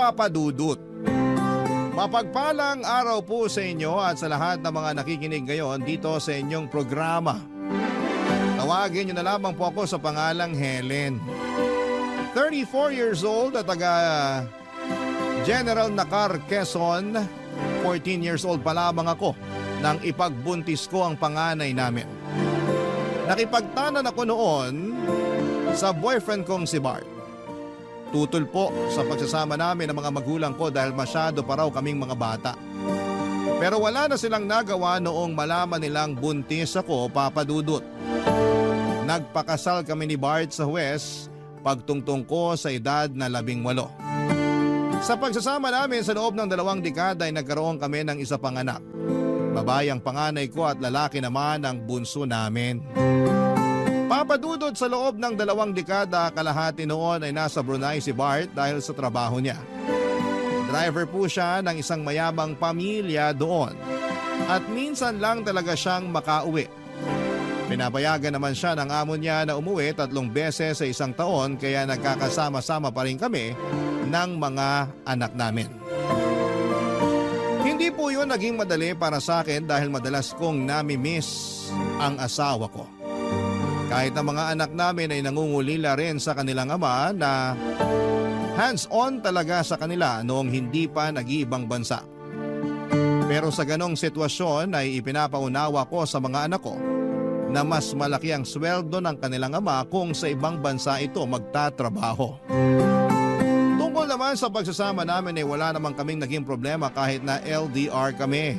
Papa Dudut. Mapagpalang araw po sa inyo at sa lahat ng mga nakikinig ngayon dito sa inyong programa. Tawagin niyo na lamang po ako sa pangalang Helen. 34 years old at taga General Nakar, Quezon. 14 years old pa lamang ako nang ipagbuntis ko ang panganay namin. Nakipagtanan ako noon sa boyfriend kong si Bart. Tutol po sa pagsasama namin ng mga magulang ko dahil masyado pa raw kaming mga bata. Pero wala na silang nagawa noong malaman nilang buntis ako, Papa Dudut. Nagpakasal kami ni Bart sa huwes pagtungtong ko sa edad na 18. Sa pagsasama namin sa loob ng 2 dekada ay nagkaroon kami ng isa pang anak. Babae ang panganay ko at lalaki naman ang bunso namin. Papa Dudut, sa loob ng 2 dekada kalahati noon ay nasa Brunei si Bart dahil sa trabaho niya. Driver po siya ng isang mayamang pamilya doon at minsan lang talaga siyang makauwi. Pinapayagan naman siya ng amo niya na umuwi 3 beses sa isang taon kaya nagkakasama-sama pa rin kami ng mga anak namin. Hindi po yun naging madali para sa akin dahil madalas kong nami-miss ang asawa ko. Kahit ang mga anak namin ay nangungulila rin sa kanilang ama na hands-on talaga sa kanila noong hindi pa nag-iibang bansa. Pero sa ganong sitwasyon ay ipinapaunawa ko sa mga anak ko na mas malaki ang sweldo ng kanilang ama kung sa ibang bansa ito magtatrabaho. Tungkol naman sa pagsasama namin ay wala naman kaming naging problema kahit na LDR kami.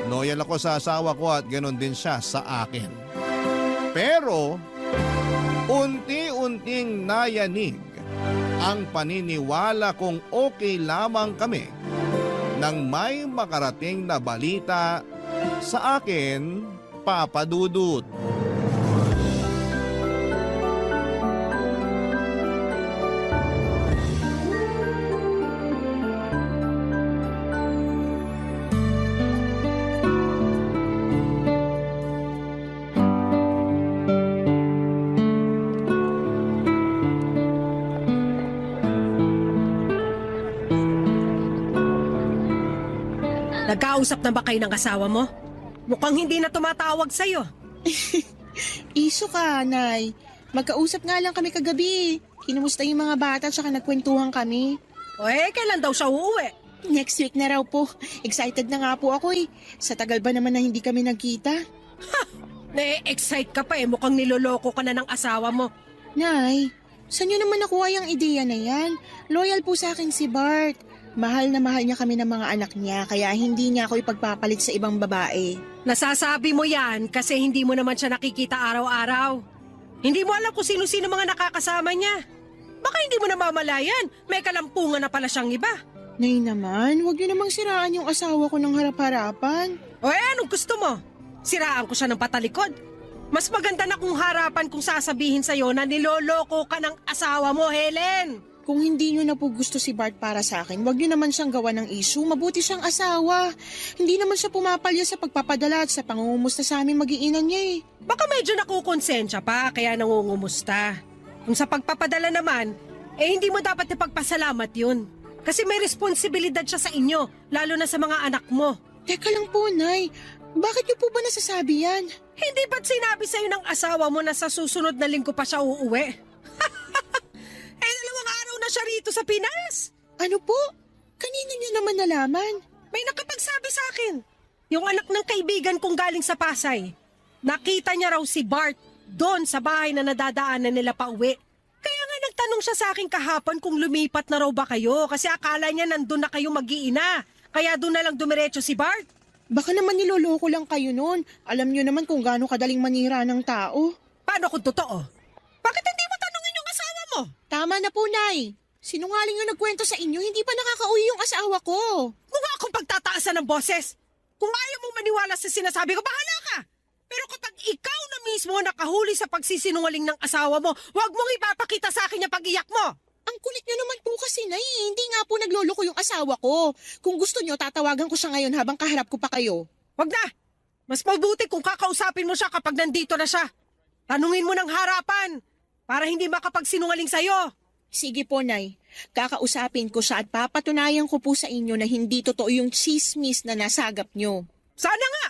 Loyal ako sa asawa ko at ganon din siya sa akin. Pero unti-unting nayanig ang paniniwala kong okay lamang kami nang may makarating na balita sa akin, Papa Dudut. Nagkausap na ba kayo ng asawa mo? Mukhang hindi na tumatawag sa'yo. Iso ka, Nay. Magkausap nga lang kami kagabi. Kinumusta yung mga bata at saka nagkwentuhan kami. O kailan daw siya uuwi? Next week na raw po. Excited na nga po ako eh. Sa tagal ba naman na hindi kami nagkita? Na-excite ka pa mukhang niloloko ka na ng asawa mo. Nay, saan niyo naman nakuha yung ideya na yan? Loyal po sa akin si Bart. Mahal na mahal niya kami ng mga anak niya kaya hindi niya ako ipagpapalit sa ibang babae. Nasasabi mo yan kasi hindi mo naman siya nakikita araw-araw. Hindi mo alam kung sino-sino mga nakakasama niya. Baka hindi mo namamalayan, may kalampungan na pala siyang iba. Nay naman, huwag niyo namang siraan yung asawa ko ng harap-harapan. O anong gusto mo? Siraan ko siya ng patalikod? Mas maganda na kung harapan kung sasabihin sa'yo na niloloko ka ng asawa mo, Helen. Kung hindi niyo na po gusto si Bart para sa akin, huwag niyo naman siyang gawa ng issue. Mabuti siyang asawa. Hindi naman siya pumapalya sa pagpapadala at sa pangungumusta sa aming mag-iinan niya eh. Baka medyo nakukonsensya pa kaya nangungumusta. Kung sa pagpapadala naman, hindi mo dapat ipagpasalamat yun. Kasi may responsibilidad siya sa inyo, lalo na sa mga anak mo. Teka lang po, Nay. Bakit niyo po ba nasasabi yan? Hindi ba't sinabi sa'yo ng asawa mo na sa susunod na linggo pa siya uuwi? 2 araw na siya rito sa Pinas. Ano po? Kanina niyo naman nalaman? May nakapagsabi sa akin. Yung anak ng kaibigan kong galing sa Pasay. Nakita niya raw si Bart doon sa bahay na nadadaanan nila pa uwi. Kaya nga nagtanong siya sa akin kahapon kung lumipat na raw ba kayo kasi akala niya nandun na kayo mag-iina. Kaya doon na lang dumiretso si Bart. Baka naman niloloko lang kayo noon. Alam niyo naman kung gaano kadaling manira ng tao. Paano kung totoo? Bakit hindi mo tanongin yung asawa mo? Tama na po, Nay. Sinungaling yung nagkwento sa inyo, hindi pa nakakauwi yung asawa ko. Mukha akong pagtataasan ng boses. Kung ayaw mong maniwala sa sinasabi ko, bahala ka. Pero kapag ikaw na mismo nakahuli sa pagsisinungaling ng asawa mo, huwag mong ipapakita sa akin yung pag-iyak mo. Ang kulit niyo naman po kasi, Nay. Hindi nga po nagloloko yung asawa ko. Kung gusto niyo, tatawagan ko siya ngayon habang kaharap ko pa kayo. Huwag na. Mas mabuti kung kakausapin mo siya kapag nandito na siya. Tanungin mo ng harapan para hindi makapagsinungaling sa'yo. Sige po, Nay. Kakausapin ko siya at papatunayan ko po sa inyo na hindi totoo yung chismis na nasagap nyo. Sana nga!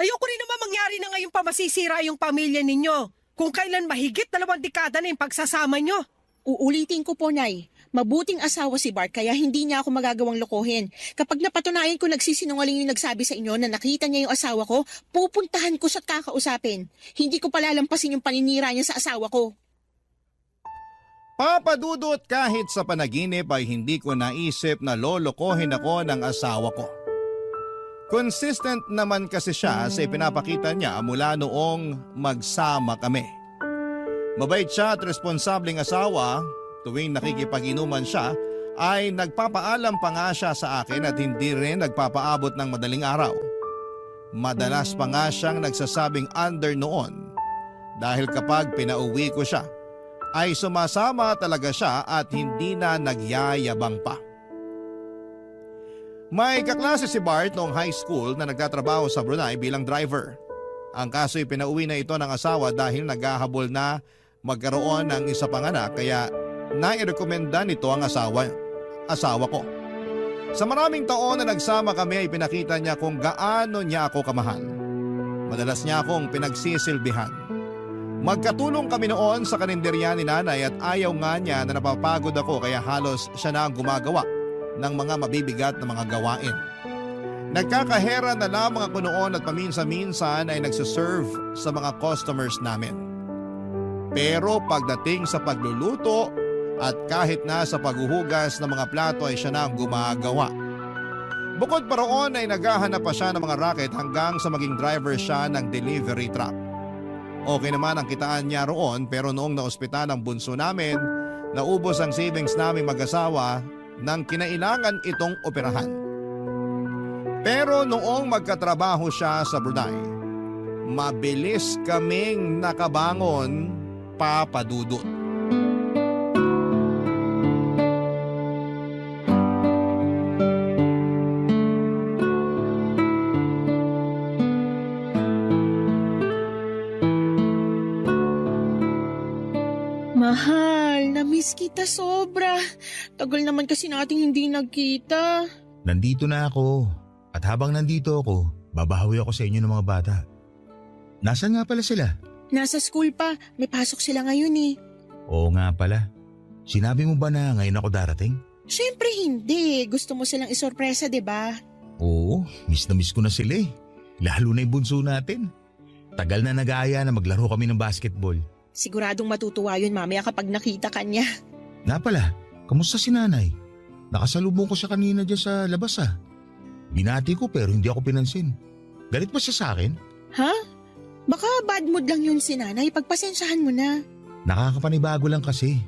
Ayoko rin naman mangyari na ngayon pa masisira yung pamilya ninyo. Kung kailan mahigit 2 dekada na yung pagsasama nyo. Uulitin ko po, Nay. Mabuting asawa si Bart kaya hindi niya ako magagawang lokohin. Kapag napatunayan ko nagsisinungaling yung nagsabi sa inyo na nakita niya yung asawa ko, pupuntahan ko siya at kakausapin. Hindi ko palalampasin yung paninira niya sa asawa ko. Papadudot, kahit sa panaginip ay hindi ko naisip na lolokohin ako ng asawa ko. Consistent naman kasi siya sa ipinapakita niya mula noong magsama kami. Mabait siya at responsableng asawa. Tuwing nakikipag-inuman siya ay nagpapaalam pa nga siya sa akin at hindi rin nagpapaabot ng madaling araw. Madalas pa nga siyang nagsasabing under noon dahil kapag pinauwi ko siya ay sumasama talaga siya at hindi na nagyayabang pa. May kaklase si Bart noong high school na nagtatrabaho sa Brunei bilang driver. Ang kaso'y pinauwi na ito ng asawa dahil naghahabol na magkaroon ng isa pang anak kaya nairekomenda nito ang asawa ko. Sa maraming taon na nagsama kami ay pinakita niya kung gaano niya ako kamahal. Madalas niya akong pinagsisilbihan. Magkatulong kami noon sa karinderya ni nanay at ayaw nga niya na napapagod ako kaya halos siya na ang gumagawa ng mga mabibigat na mga gawain. Nagkakahera na lamang ako noon at paminsan-minsan ay nagsiserve sa mga customers namin. Pero pagdating sa pagluluto at kahit na sa paghuhugas ng mga plato ay siya na ang gumagawa. Bukod pa roon ay naghahanap pa siya ng mga racket hanggang sa maging driver siya ng delivery truck. Okay naman ang kitaan niya roon pero noong naospital ang bunso namin, naubos ang savings naming mag-asawa nang kinailangan itong operahan. Pero noong magkatrabaho siya sa Brunei, mabilis kaming nakabangon, papadudot. Mahal, na-miss kita sobra. Tagal naman kasi nating hindi nagkita. Nandito na ako. At habang nandito ako, babahawi ako sa inyo ng mga bata. Nasaan nga pala sila? Nasa school pa, may pasok sila ngayon eh. Oo nga pala. Sinabi mo ba na ngayon ako darating? Siyempre hindi, gusto mo silang isorpresa, 'di ba? Oo, miss na miss ko na sila eh. Lalo na yung bunso natin. Tagal na nag-aaya na maglaro kami ng basketball. Siguradong matutuwa yun mamaya kapag nakita ka niya. Nga pala, kamusta si nanay? Nakasalubong ko siya kanina dyan sa labas ah. Binati ko pero hindi ako pinansin. Galit ba siya sa akin? Ha? Baka bad mood lang yun si nanay, pagpasensyahan mo na. Nakakapanibago lang kasi.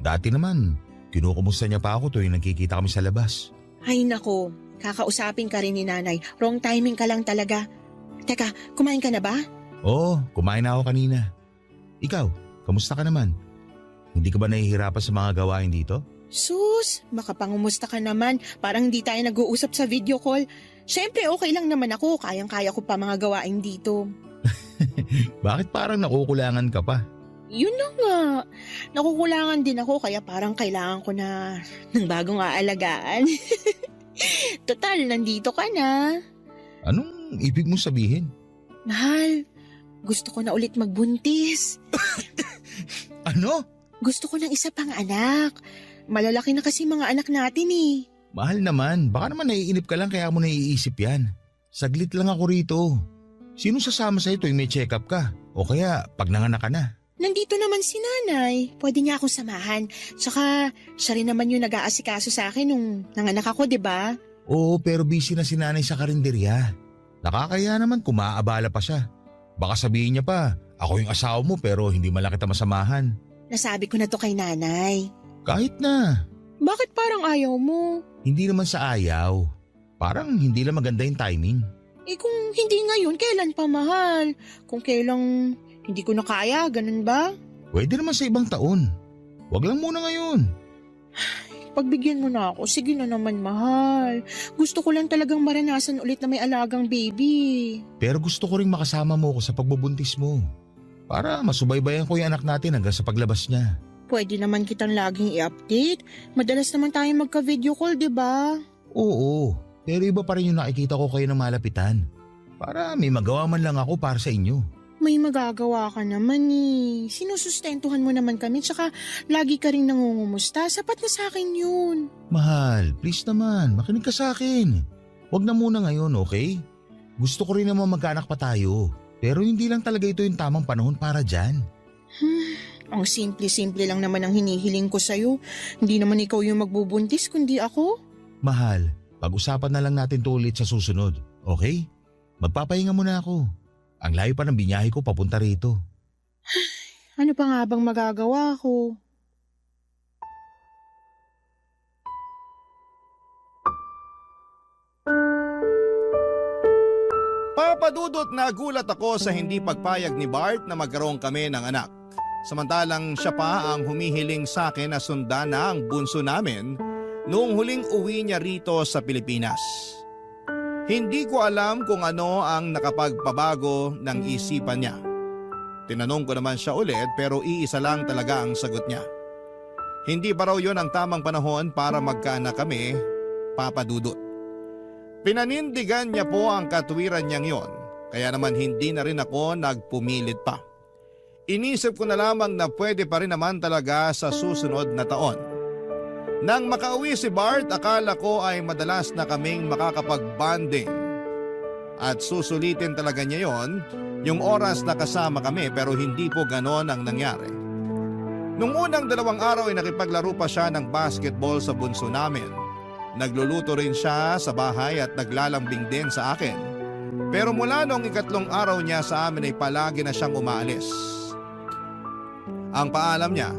Dati naman, kinukumusta niya pa ako tuwing nagkikita kami sa labas. Ay nako, kakausapin ka rin ni nanay. Wrong timing ka lang talaga. Teka, kumain ka na ba? Oo, kumain na ako kanina. Ikaw, kamusta ka naman? Hindi ka ba nahihirapan sa mga gawain dito? Sus, makapangumusta ka naman. Parang hindi tayo nag-uusap sa video call. Siyempre okay lang naman ako, kayang-kaya ko pa mga gawain dito. Bakit parang nakukulangan ka pa? Yun na nga. Nakukulangan din ako kaya parang kailangan ko na ng bagong aalagaan. Total, nandito ka na. Anong ibig mong sabihin? Mahal, gusto ko na ulit magbuntis. Ano? Gusto ko ng isa pang anak. Malalaki na kasi mga anak natin eh. Mahal naman, baka naman naiinip ka lang kaya mo naiisip yan. Saglit lang ako rito. Sino sasama sa ito yung may check-up ka? O kaya pag nanganak ka na? Nandito naman si nanay. Pwede niya akong samahan. Tsaka siya rin naman yung nag-aasikaso sa akin nung nanganak ako, di ba? Oo, pero busy na si nanay sa karinderya. Nakakaya naman kung maaabala pa siya. Baka sabihin niya pa, ako yung asawa mo pero hindi man lang kita masamahan. Nasabi ko na to kay nanay. Kahit na. Bakit parang ayaw mo? Hindi naman sa ayaw. Parang hindi lang maganda yung timing. Eh kung hindi ngayon, kailan pa mahal? Kung kailang hindi ko na kaya, ganun ba? Pwede naman sa ibang taon. Wag lang muna ngayon. Pagbigyan mo na ako, sige na naman mahal. Gusto ko lang talagang maranasan ulit na may alagang baby. Pero gusto ko ring makasama mo ko sa pagbubuntis mo. Para masubaybayan ko yung anak natin hanggang sa paglabas niya. Pwede naman kitang laging i-update. Madalas naman tayong magka-video call, di ba? Oo, pero iba pa rin yung nakikita ko kayo ng malapitan. Para may magawa man lang ako para sa inyo. May magagawa ka naman eh. Sinusustentuhan mo naman kami tsaka lagi ka rin nangungumusta. Sapat na sa akin yun. Mahal, please naman, makinig ka sa akin. Huwag na muna ngayon, okay? Gusto ko rin naman magkaanak pa tayo. Pero hindi lang talaga ito yung tamang panahon para dyan. Ang simple-simple lang naman ang hinihiling ko sa'yo. Hindi naman ikaw yung magbubuntis kundi ako. Mahal, pag-usapan na lang natin to ulit sa susunod, okay? Magpapahinga muna ako. Ang layo pa ng binyahe ko papunta rito. Ano pa nga bang magagawa ko? Papadudot na gulat ako sa hindi pagpayag ni Bart na magkaroon kami ng anak. Samantalang siya pa ang humihiling sa akin na sundan na ang bunso namin noong huling uwi niya rito sa Pilipinas. Hindi ko alam kung ano ang nakapagpabago ng isipan niya. Tinanong ko naman siya ulit pero iisa lang talaga ang sagot niya. Hindi pa raw yun ang tamang panahon para magkaanak kami, Papa Dudut. Pinanindigan niya po ang katwiran niyang yon, kaya naman hindi na rin ako nagpumilit pa. Inisip ko na lamang na pwede pa rin naman talaga sa susunod na taon. Nang makauwi si Bart, akala ko ay madalas na kaming makakapag-bonding. At susulitin talaga niya yon, yung oras na kasama kami pero hindi po ganon ang nangyari. Nung unang 2 araw ay nakipaglaro pa siya ng basketball sa bunso namin. Nagluluto rin siya sa bahay at naglalambing din sa akin. Pero mula noong 3 araw niya sa amin ay palagi na siyang umaalis. Ang paalam niya,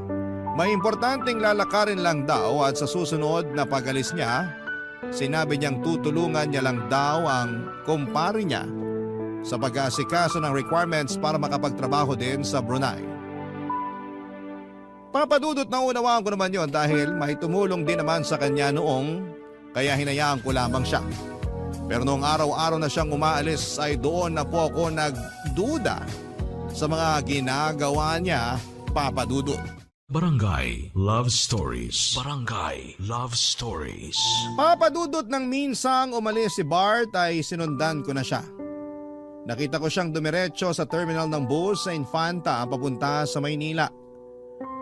may importanteng lalakarin lang daw at sa susunod na pag-alis niya, sinabi niyang tutulungan niya lang daw ang kumpare niya sa pag-aasikaso ng requirements para makapagtrabaho din sa Brunei. Papadudot na unawaan ko naman yon dahil may tumulong din naman sa kanya noong kaya hinayaan ko lamang siya. Pero noong araw-araw na siyang umaalis ay doon na po ako nagduda sa mga ginagawa niya, Papadudot. Barangay Love Stories. Barangay Love Stories. Papadudot ng minsang umalis si Bart ay sinundan ko na siya. Nakita ko siyang dumiretso sa terminal ng bus sa Infanta papunta sa Maynila.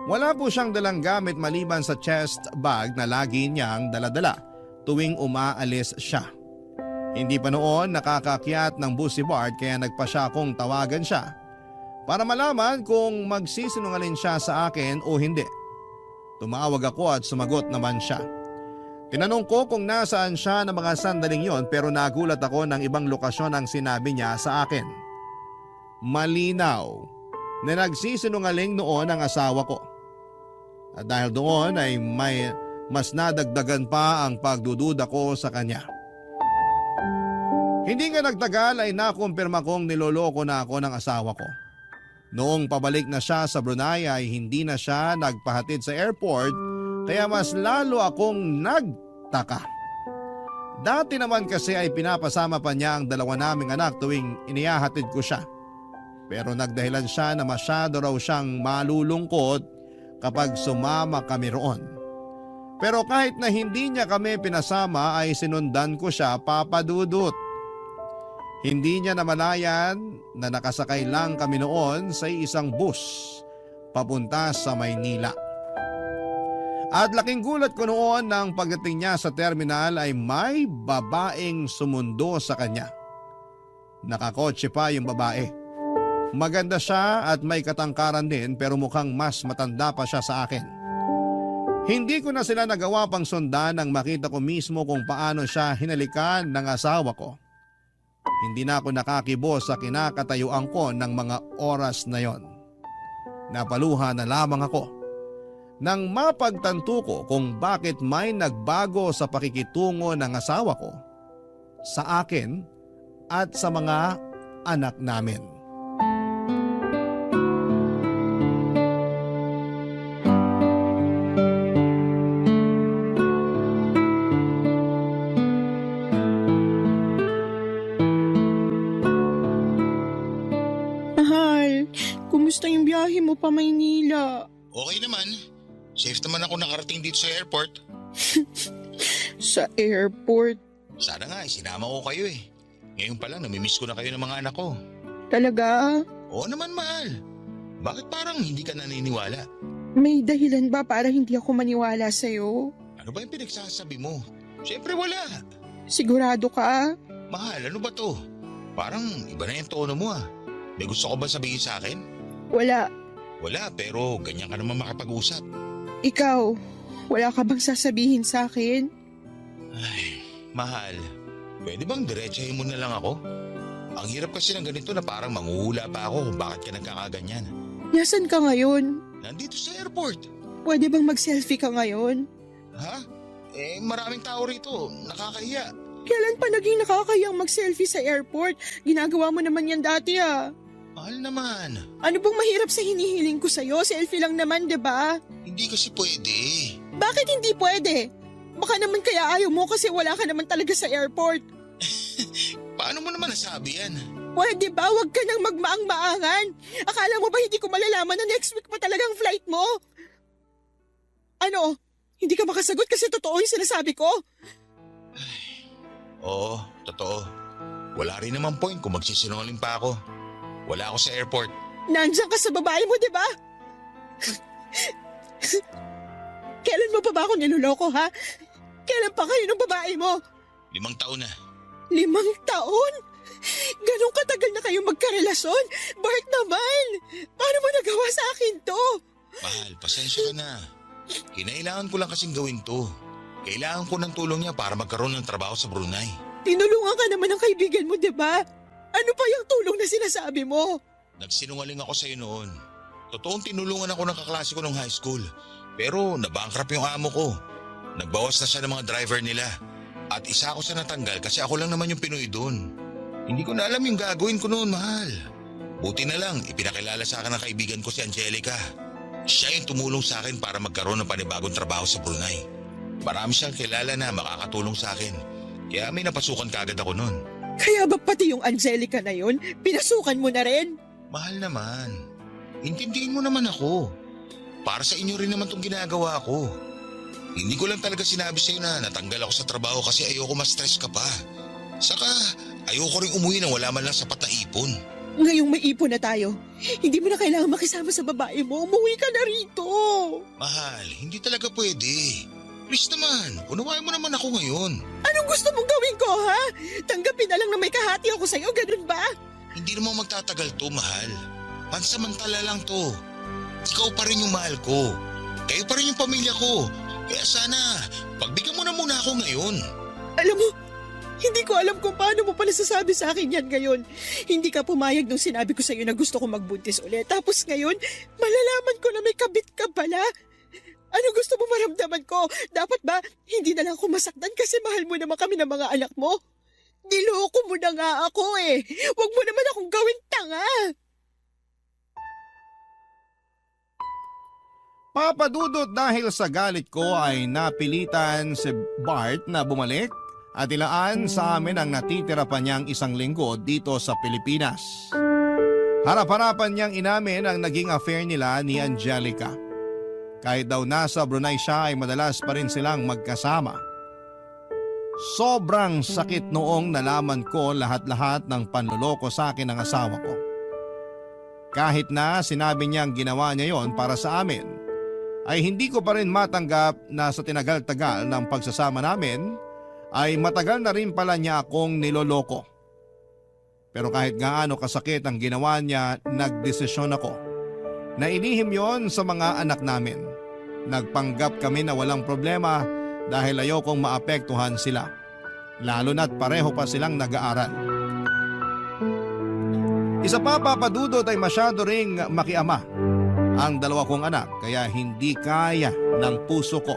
Wala po siyang dalang gamit maliban sa chest bag na lagi niyang daladala tuwing umaalis siya. Hindi pa noon nakakakyat ng bus si Bart kaya nagpa siya akong tawagan siya para malaman kung magsisinungaling siya sa akin o hindi. Tumawag ako at sumagot naman siya. Tinanong ko kung nasaan siya ng mga sandaling yon pero nagulat ako ng ibang lokasyon ang sinabi niya sa akin. Malinaw na nagsisinungaling noon ang asawa ko. At dahil doon ay may mas nadagdagan pa ang pagdududa ko sa kanya. Hindi nga nagtagal ay nakumpirma kong niloloko na ako ng asawa ko. Noong pabalik na siya sa Brunei ay hindi na siya nagpahatid sa airport kaya mas lalo akong nagtaka. Dati naman kasi ay pinapasama pa niya ang 2 naming anak tuwing inihahatid ko siya. Pero nagdahilan siya na masyado raw siyang malulungkot kapag sumama kami roon. Pero kahit na hindi niya kami pinasama ay sinundan ko siya, Papadudot. Hindi niya namalayan na nakasakay lang kami noon sa isang bus papunta sa Maynila. At laking gulat ko noon nang pagdating niya sa terminal ay may babaeng sumundo sa kanya. Nakakotse pa yung babae. Maganda siya at may katangkaran din pero mukhang mas matanda pa siya sa akin. Hindi ko na sila nagawa pang sundan nang makita ko mismo kung paano siya hinalikan ng asawa ko. Hindi na ako nakakibo sa kinakatayuan ko ng mga oras na yon. Napaluha na lamang ako nang mapagtanto ko kung bakit may nagbago sa pakikitungo ng asawa ko sa akin at sa mga anak namin. Mahal, kumusta yung biyahe mo pa Maynila? Okay naman. Safe naman ako nakarating dito sa airport. Sa airport? Sana nga, sinama ko kayo eh. Ngayon pa lang, namimiss ko na kayo ng mga anak ko. Talaga? Oo naman, mahal. Bakit parang hindi ka naniniwala? May dahilan ba para hindi ako maniwala sa'yo? Ano ba yung pinagsasabi mo? Siyempre wala. Sigurado ka? Mahal, ano ba to? Parang iba na yung tono mo ah. May gusto ko ba sabihin sa akin? Wala. Wala, pero ganyan ka naman makapag-usap. Ikaw, wala ka bang sasabihin sa akin? Ay, mahal. Pwede bang diretsahin mo na lang ako? Ang hirap kasi ng ganito na parang manghuhula pa ako kung bakit ka nagkakaganyan. Nasaan ka ngayon? Nandito sa airport. Pwede bang mag-selfie ka ngayon? Ha? Maraming tao rito. Nakakahiya. Kailan pa naging nakakayang mag-selfie sa airport? Ginagawa mo naman yan dati ah. Mahal naman. Ano bang mahirap sa hinihiling ko sa'yo? Selfie lang naman, 'di ba? Hindi kasi pwede. Bakit hindi pwede? Baka naman kaya ayaw mo kasi wala ka naman talaga sa airport. Paano mo naman nasabi yan? Pwede ba? Huwag ka nang magmaang-maangan. Akala mo ba hindi ko malalaman na next week pa talagang flight mo? Ano? Hindi ka makasagot kasi totoo yung sinasabi ko? Oo, totoo. Wala rin naman point kung magsisinungaling pa ako. Wala ako sa airport. Nandiyan ka sa babae mo, di ba? Kailan mo pa ba ako niloloko, ha? Kailan pa kayo ng babae mo? 5 taon na. 5 taon? Ganong katagal na kayo magkarelasyon? Bart naman! Paano mo nagawa sa akin to? Mahal, pasensya ka na. Kinailangan ko lang kasing gawin to. Kailangan ko ng tulong niya para magkaroon ng trabaho sa Brunei. Tinulungan ka naman ng kaibigan mo, di ba? Ano pa yung tulong na sinasabi mo? Nagsinungaling ako sa'yo noon. Totoong tinulungan ako ng kaklase ko nung high school. Pero nabankrupt yung amo ko. Nagbawas na siya ng mga driver nila. At isa ako sa natanggal kasi ako lang naman yung Pinoy doon. Hindi ko na alam yung gagawin ko noon, mahal. Buti na lang, ipinakilala sa akin ng kaibigan ko si Angelica. Siya yung tumulong sa akin para magkaroon ng panibagong trabaho sa Brunei. Marami siyang kilala na makakatulong sa akin. Kaya may napasukan kaagad ako noon. Kaya ba pati yung Angelica na yun, pinasukan mo na rin? Mahal naman. Intindihin mo naman ako. Para sa inyo rin naman itong ginagawa ko. Hindi ko lang talaga sinabi sa'yo na natanggal ako sa trabaho kasi ayoko ma-stress ka pa. Saka ayoko rin umuwi nang wala man lang sapat na ipon. Ngayong may ipon na tayo, hindi mo na kailangan makisama sa babae mo. Umuwi ka na rito. Mahal, hindi talaga pwede. Please naman, unawain mo naman ako ngayon. Anong gusto mong gawin ko, ha? Tanggapin na lang na may kahati ako sa'yo, ganun ba? Hindi naman magtatagal to, mahal. Pansamantala lang to. Ikaw pa rin yung mahal ko. Kayo pa rin yung pamilya ko. Kaya sana, pagbigyan mo na muna ako ngayon. Alam mo, hindi ko alam kung paano mo pala sasabi sa akin yan ngayon. Hindi ka pumayag nung sinabi ko sa'yo na gusto ko magbuntis ulit. Tapos ngayon, malalaman ko na may kabit ka pala. Ano gusto mo maramdaman ko? Dapat ba hindi na lang ako masaktan kasi mahal mo naman kami ng mga anak mo? Niloko mo na nga ako eh. Huwag mo naman akong gawin tanga. Papadudot dahil sa galit ko ay napilitan si Bart na bumalik at ilaan sa amin ang natitira pa niyang 1 linggo dito sa Pilipinas. Harap-harapan niyang inamin ang naging affair nila ni Angelica. Kahit daw nasa Brunei siya ay madalas pa rin silang magkasama. Sobrang sakit noong nalaman ko lahat-lahat ng panluloko sa akin ng asawa ko. Kahit na sinabi niyang ginawa niya yon para sa amin, ay hindi ko pa rin matanggap na sa tinagal-tagal ng pagsasama namin ay matagal na rin pala niya akong niloloko. Pero kahit gaano kasakit ang ginawa niya, nagdesisyon ako na ilihim yon sa mga anak namin. Nagpanggap kami na walang problema dahil ayokong maapektuhan sila. Lalo na't pareho pa silang nag-aaral. Isa pa, papadudot, ay masyado ring makiama ang 2 kong anak kaya hindi kaya ng puso ko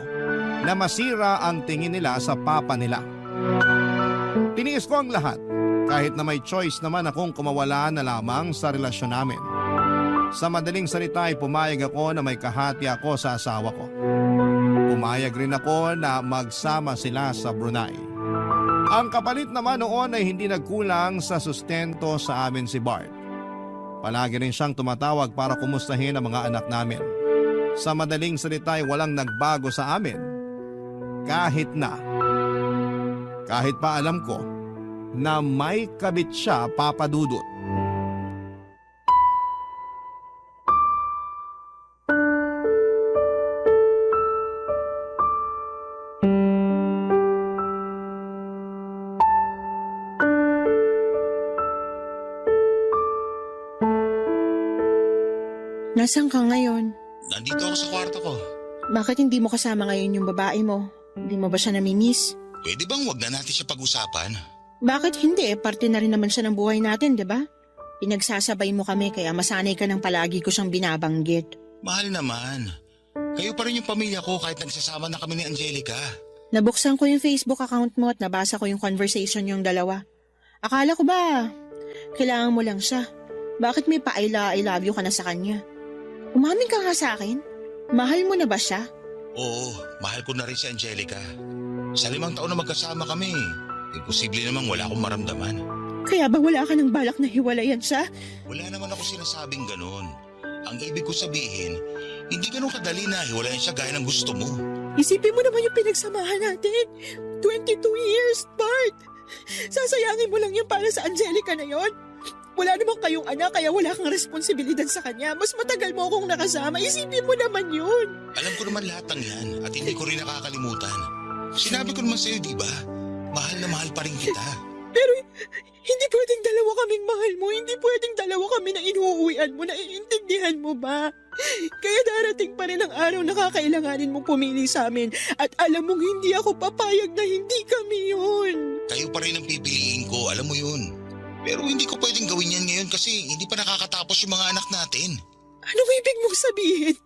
na masira ang tingin nila sa papa nila. Tiniis ko ang lahat kahit na may choice naman akong kumawala na lamang sa relasyon namin. Sa madaling salita ay pumayag ako na may kahati ako sa asawa ko. Pumayag rin ako na magsama sila sa Brunei. Ang kapalit naman noon ay hindi nagkulang sa sustento sa amin si Bart. Palagi rin siyang tumatawag para kumustahin ang mga anak namin. Sa madaling salita ay walang nagbago sa amin. Kahit pa alam ko na may kabit siya, Papa Dudut. Nasaan ka ngayon? Nandito ako sa kwarto ko. Bakit hindi mo kasama ngayon yung babae mo? Hindi mo ba siya namimiss? Pwede bang wag na natin siya pag-usapan? Bakit hindi? Parte na rin naman siya ng buhay natin, di ba? Pinagsasabay mo kami kaya masanay ka ng palagi ko siyang binabanggit. Mahal naman. Kayo pa rin yung pamilya ko kahit nagsasama na kami ni Angelica. Nabuksan ko yung Facebook account mo at nabasa ko yung conversation yung dalawa. Akala ko ba, kailangan mo lang siya. Bakit may I love you ka na sa kanya? Umamin ka nga sa akin. Mahal mo na ba siya? Oo, mahal ko na rin si Angelica. Sa 5 taon na magkasama kami, imposible namang wala akong maramdaman. Kaya ba wala ka ng balak na hiwalayan siya? Wala naman ako sinasabing ganun. Ang ibig ko sabihin, hindi ganun kadali na hiwalayan siya gaya ng gusto mo. Isipin mo naman yung pinagsamahan natin. 22 years, Bart. Sasayangin mo lang yun para sa Angelica na yon. Wala namang kayong anak kaya wala kang responsibilidad sa kanya. Mas matagal mo akong nakasama. Isipin mo naman yun. Alam ko naman lahat ng yan at hindi ko rin nakakalimutan. Sinabi ko naman sa'yo, di ba? Mahal na mahal pa rin kita. Pero hindi pwedeng dalawa kaming mahal mo. Hindi pwedeng dalawa kami na inuuwian mo. Naiintindihan mo ba? Kaya darating pa rin ang araw na kakailanganin mong pumili sa amin. At alam mong hindi ako papayag na hindi kami yun. Kayo pa rin ang pipiliin ko, alam mo yun. Pero hindi ko pwedeng gawin yan ngayon kasi hindi pa nakakatapos yung mga anak natin. Anong ibig mong sabihin?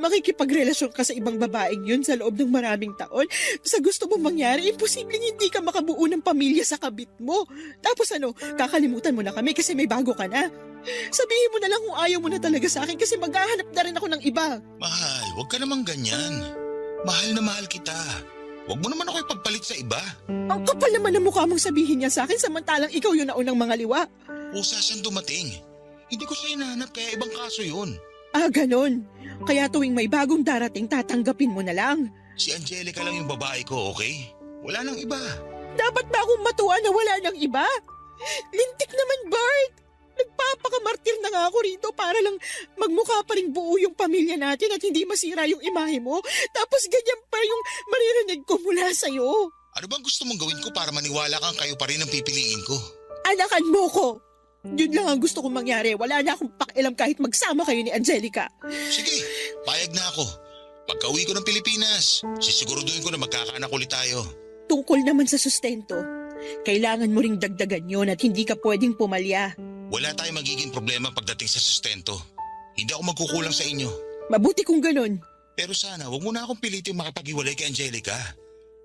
Makikipagrelasyon ka sa ibang babaeng yun sa loob ng maraming taon? Sa gusto mong mangyari, imposibleng hindi ka makabuo ng pamilya sa kabit mo. Tapos kakalimutan mo na kami kasi may bago ka na. Sabihin mo na lang kung ayaw mo na talaga sa akin kasi maghahanap na rin ako ng iba. Mahal, huwag ka namang ganyan. Mahal na mahal kita. Huwag mo naman ako ipagpalit sa iba. Ang kapal naman ng mukha mong sabihin niya sa akin samantalang ikaw yung naunang mga liwa. Pusa siyang dumating. Hindi ko siya hinahanap kaya ibang kaso yun. Ah, ganon. Kaya tuwing may bagong darating, tatanggapin mo na lang. Si Angelica lang yung babae ko, okay? Wala nang iba. Dapat ba akong matuwa na wala nang iba? Lintik naman, Bart. Nagpapakamartir na nga ako rito para lang magmukha pa rin buo yung pamilya natin at hindi masira yung imahe mo. Tapos ganyan pa yung maririnig ko mula sa'yo. Ano bang gusto mong gawin ko para maniwala kang kayo pa rin ang pipiliin ko? Anakan mo ko. Yun lang ang gusto kong mangyari. Wala na akong pakialam kahit magsama kayo ni Angelica. Sige, payag na ako. Pagka-uwi ko ng Pilipinas, sisiguraduhin ko na magkakaanak ulit tayo. Tungkol naman sa sustento, kailangan mo ring dagdagan yon at hindi ka pwedeng pumalya. Wala tayong magiging problema pagdating sa sustento. Hindi ako magkukulang sa inyo. Mabuti kung ganun. Pero sana, wag mo na akong pilitin makipag-hiwalay kay Angelica.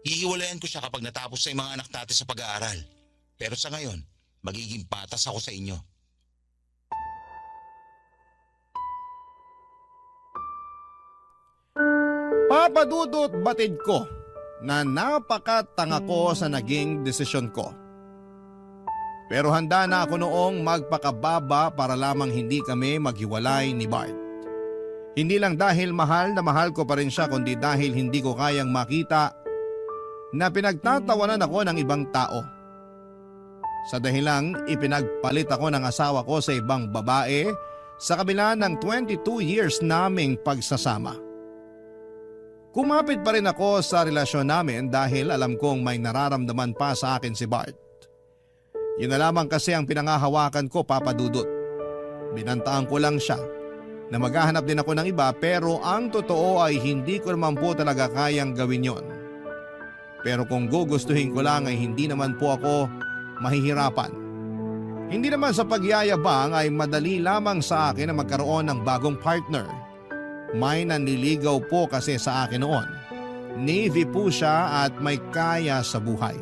Hihiwalayan ko siya kapag natapos sa mga anak natin sa pag-aaral. Pero sa ngayon, magiging patas ako sa inyo. Papa Dudut, batid ko na napakatanga ko sa naging desisyon ko. Pero handa na ako noong magpakababa para lamang hindi kami maghiwalay ni Bart. Hindi lang dahil mahal na mahal ko pa rin siya kundi dahil hindi ko kayang makita na pinagtatawanan ako ng ibang tao. Sa dahilang ipinagpalit ako ng asawa ko sa ibang babae sa kabila ng 22 years naming pagsasama. Kumapit pa rin ako sa relasyon namin dahil alam kong may nararamdaman pa sa akin si Bart. Yun na lamang kasi ang pinangahawakan ko, Papa Dudut. Binantaan ko lang siya na maghahanap din ako ng iba pero ang totoo ay hindi ko naman po talaga kayang gawin yon. Pero kung gugustuhin ko lang ay hindi naman po ako mahihirapan. Hindi naman sa pagyayabang ay madali lamang sa akin na magkaroon ng bagong partner. May nanliligaw po kasi sa akin noon. Navy po siya at may kaya sa buhay.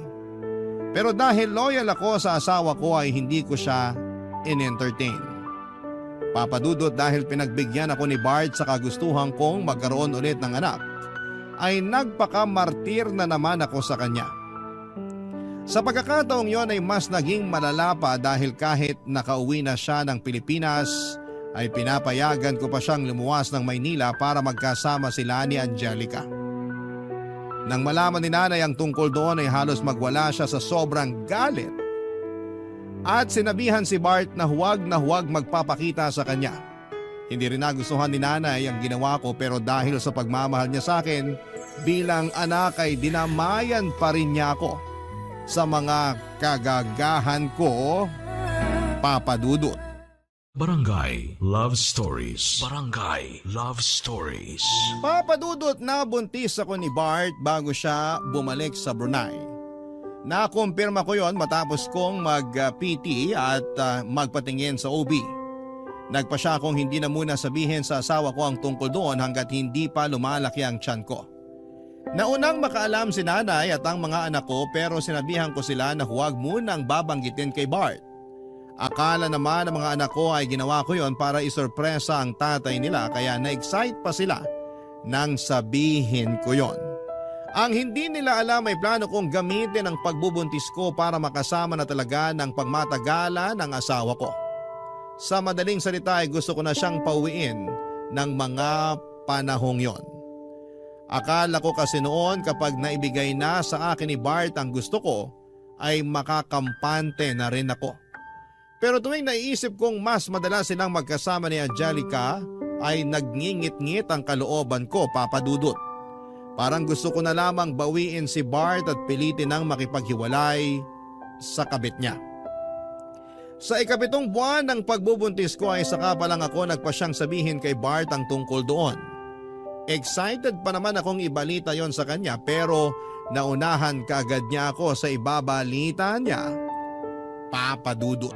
Pero dahil loyal ako sa asawa ko ay hindi ko siya in-entertain. Papa Dudut, dahil pinagbigyan ako ni Bart sa kagustuhan kong magkaroon ulit ng anak, ay nagpakamartir na naman ako sa kanya. Sa pagkakataong yon ay mas naging malala pa dahil kahit nakauwi na siya ng Pilipinas ay pinapayagan ko pa siyang lumuwas ng Maynila para magkasama sila ni Angelica. Nang malaman ni nanay ang tungkol doon ay halos magwala siya sa sobrang galit at sinabihan si Bart na huwag magpapakita sa kanya. Hindi rin nagustuhan ni nanay ang ginawa ko pero dahil sa pagmamahal niya sa akin bilang anak ay dinamayan pa rin niya ako sa mga kagagahan ko, Papa Dudut. Barangay Love Stories. Barangay Love Stories. Papa Dudut, nabuntis ako ni Bart bago siya bumalik sa Brunei. Nakumpirma ko yon matapos kong mag-PT at magpatingin sa OB. Nagpa siya kung hindi na muna sabihin sa asawa ko ang tungkol doon hanggat hindi pa lumalaki ang tiyan ko. Naunang makaalam si nanay at ang mga anak ko pero sinabihan ko sila na huwag munang babanggitin kay Bart. Akala naman ng mga anak ko ay ginawa ko yon para isorpresa ang tatay nila kaya na-excite pa sila nang sabihin ko yon. Ang hindi nila alam ay plano kong gamitin ang pagbubuntis ko para makasama na talaga ng pagmatagalan ng asawa ko. Sa madaling salita ay gusto ko na siyang pauwiin ng mga panahong yon. Akala ko kasi noon kapag naibigay na sa akin ni Bart ang gusto ko ay makakampante na rin ako. Pero tuwing naiisip kong mas madalas silang magkasama ni Angelica ay nagngingit-ngit ang kalooban ko, Papa Dudut. Parang gusto ko na lamang bawiin si Bart at pilitin ang makipaghiwalay sa kabit niya. Sa 7 buwan ng pagbubuntis ko ay saka pa lang ako nagpasyang sabihin kay Bart ang tungkol doon. Excited pa naman akong ibalita yon sa kanya pero naunahan kaagad niya ako sa ibabalita niya, Papa Dudut.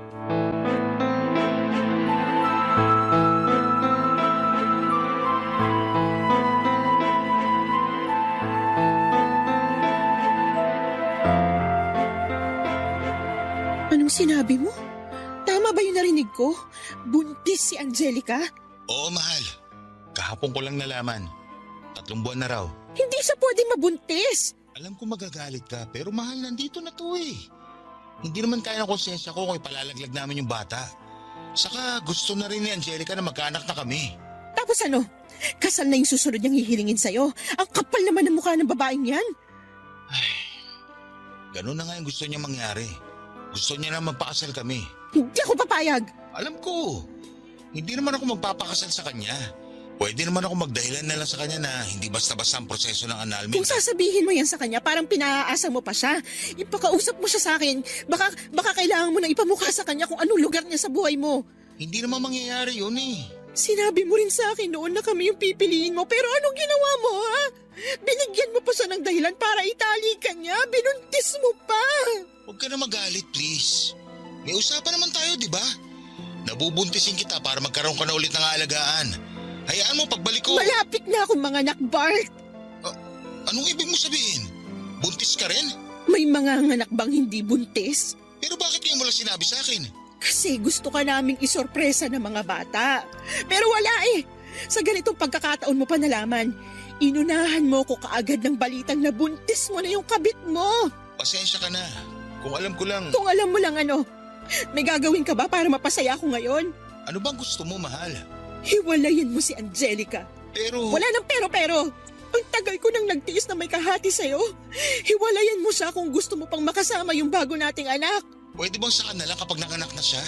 Anong sinabi mo? Tama ba yung narinig ko? Buntis si Angelica? Oo, mahal. Kahapon ko lang nalaman. 3 buwan na raw. Hindi siya pwedeng mabuntis. Alam ko magagalit ka pero mahal, nandito na to eh. Hindi naman kaya ng konsensya ko kung ipalalaglag namin yung bata. Saka gusto na rin ni Angelica na magkaanak na kami. Tapos ano? Kasal na yung susunod niyang hihilingin sa'yo. Ang kapal naman ng mukha ng babaeng yan. Ganun na nga yung gusto niya mangyari. Gusto niya na magpakasal kami. Hindi ako papayag. Alam ko, hindi naman ako magpapakasal sa kanya. Pwede naman ako magdahilan na lang sa kanya na hindi basta-basta ang proseso ng annulment. Kung sasabihin mo yan sa kanya, parang pinaaasa mo pa siya. Ipakausap mo siya sa akin. Baka kailangan mo na ipamukha sa kanya kung anong lugar niya sa buhay mo. Hindi naman mangyayari yun eh. Sinabi mo rin sa akin noon na kami yung pipiliin mo, pero anong ginawa mo, ha? Binigyan mo pa siya ng dahilan para itali ka niya. Binuntis mo pa. Huwag ka na magalit, please. May usapan naman tayo, di ba? Nabubuntisin kita para magkaroon ka na ulit ng aalagaan. Hayaan mo pagbalik ko. Malapit na akong mga anak, Bart. Anong ibig mo sabihin? Buntis ka rin? May mga anak bang hindi buntis? Pero bakit ngayon mo lang sinabi sa akin? Kasi gusto ka naming isorpresa ng mga bata. Pero wala eh. Sa ganitong pagkakataon mo pa nalaman, inunahan mo ko kaagad ng balitang na buntis mo na yung kabit mo. Pasensya ka na. Kung alam ko lang. Kung alam mo lang ano, may gagawin ka ba para mapasaya ko ngayon? Ano bang gusto mo, mahal? Hiwalayin mo si Angelica. Pero... Wala nang pero. Ang tagal ko nang nagtiis na may kahati sa'yo. Hiwalayan mo siya kung gusto mo pang makasama yung bago nating anak. Pwede bang sa kanila kapag nanganak na siya?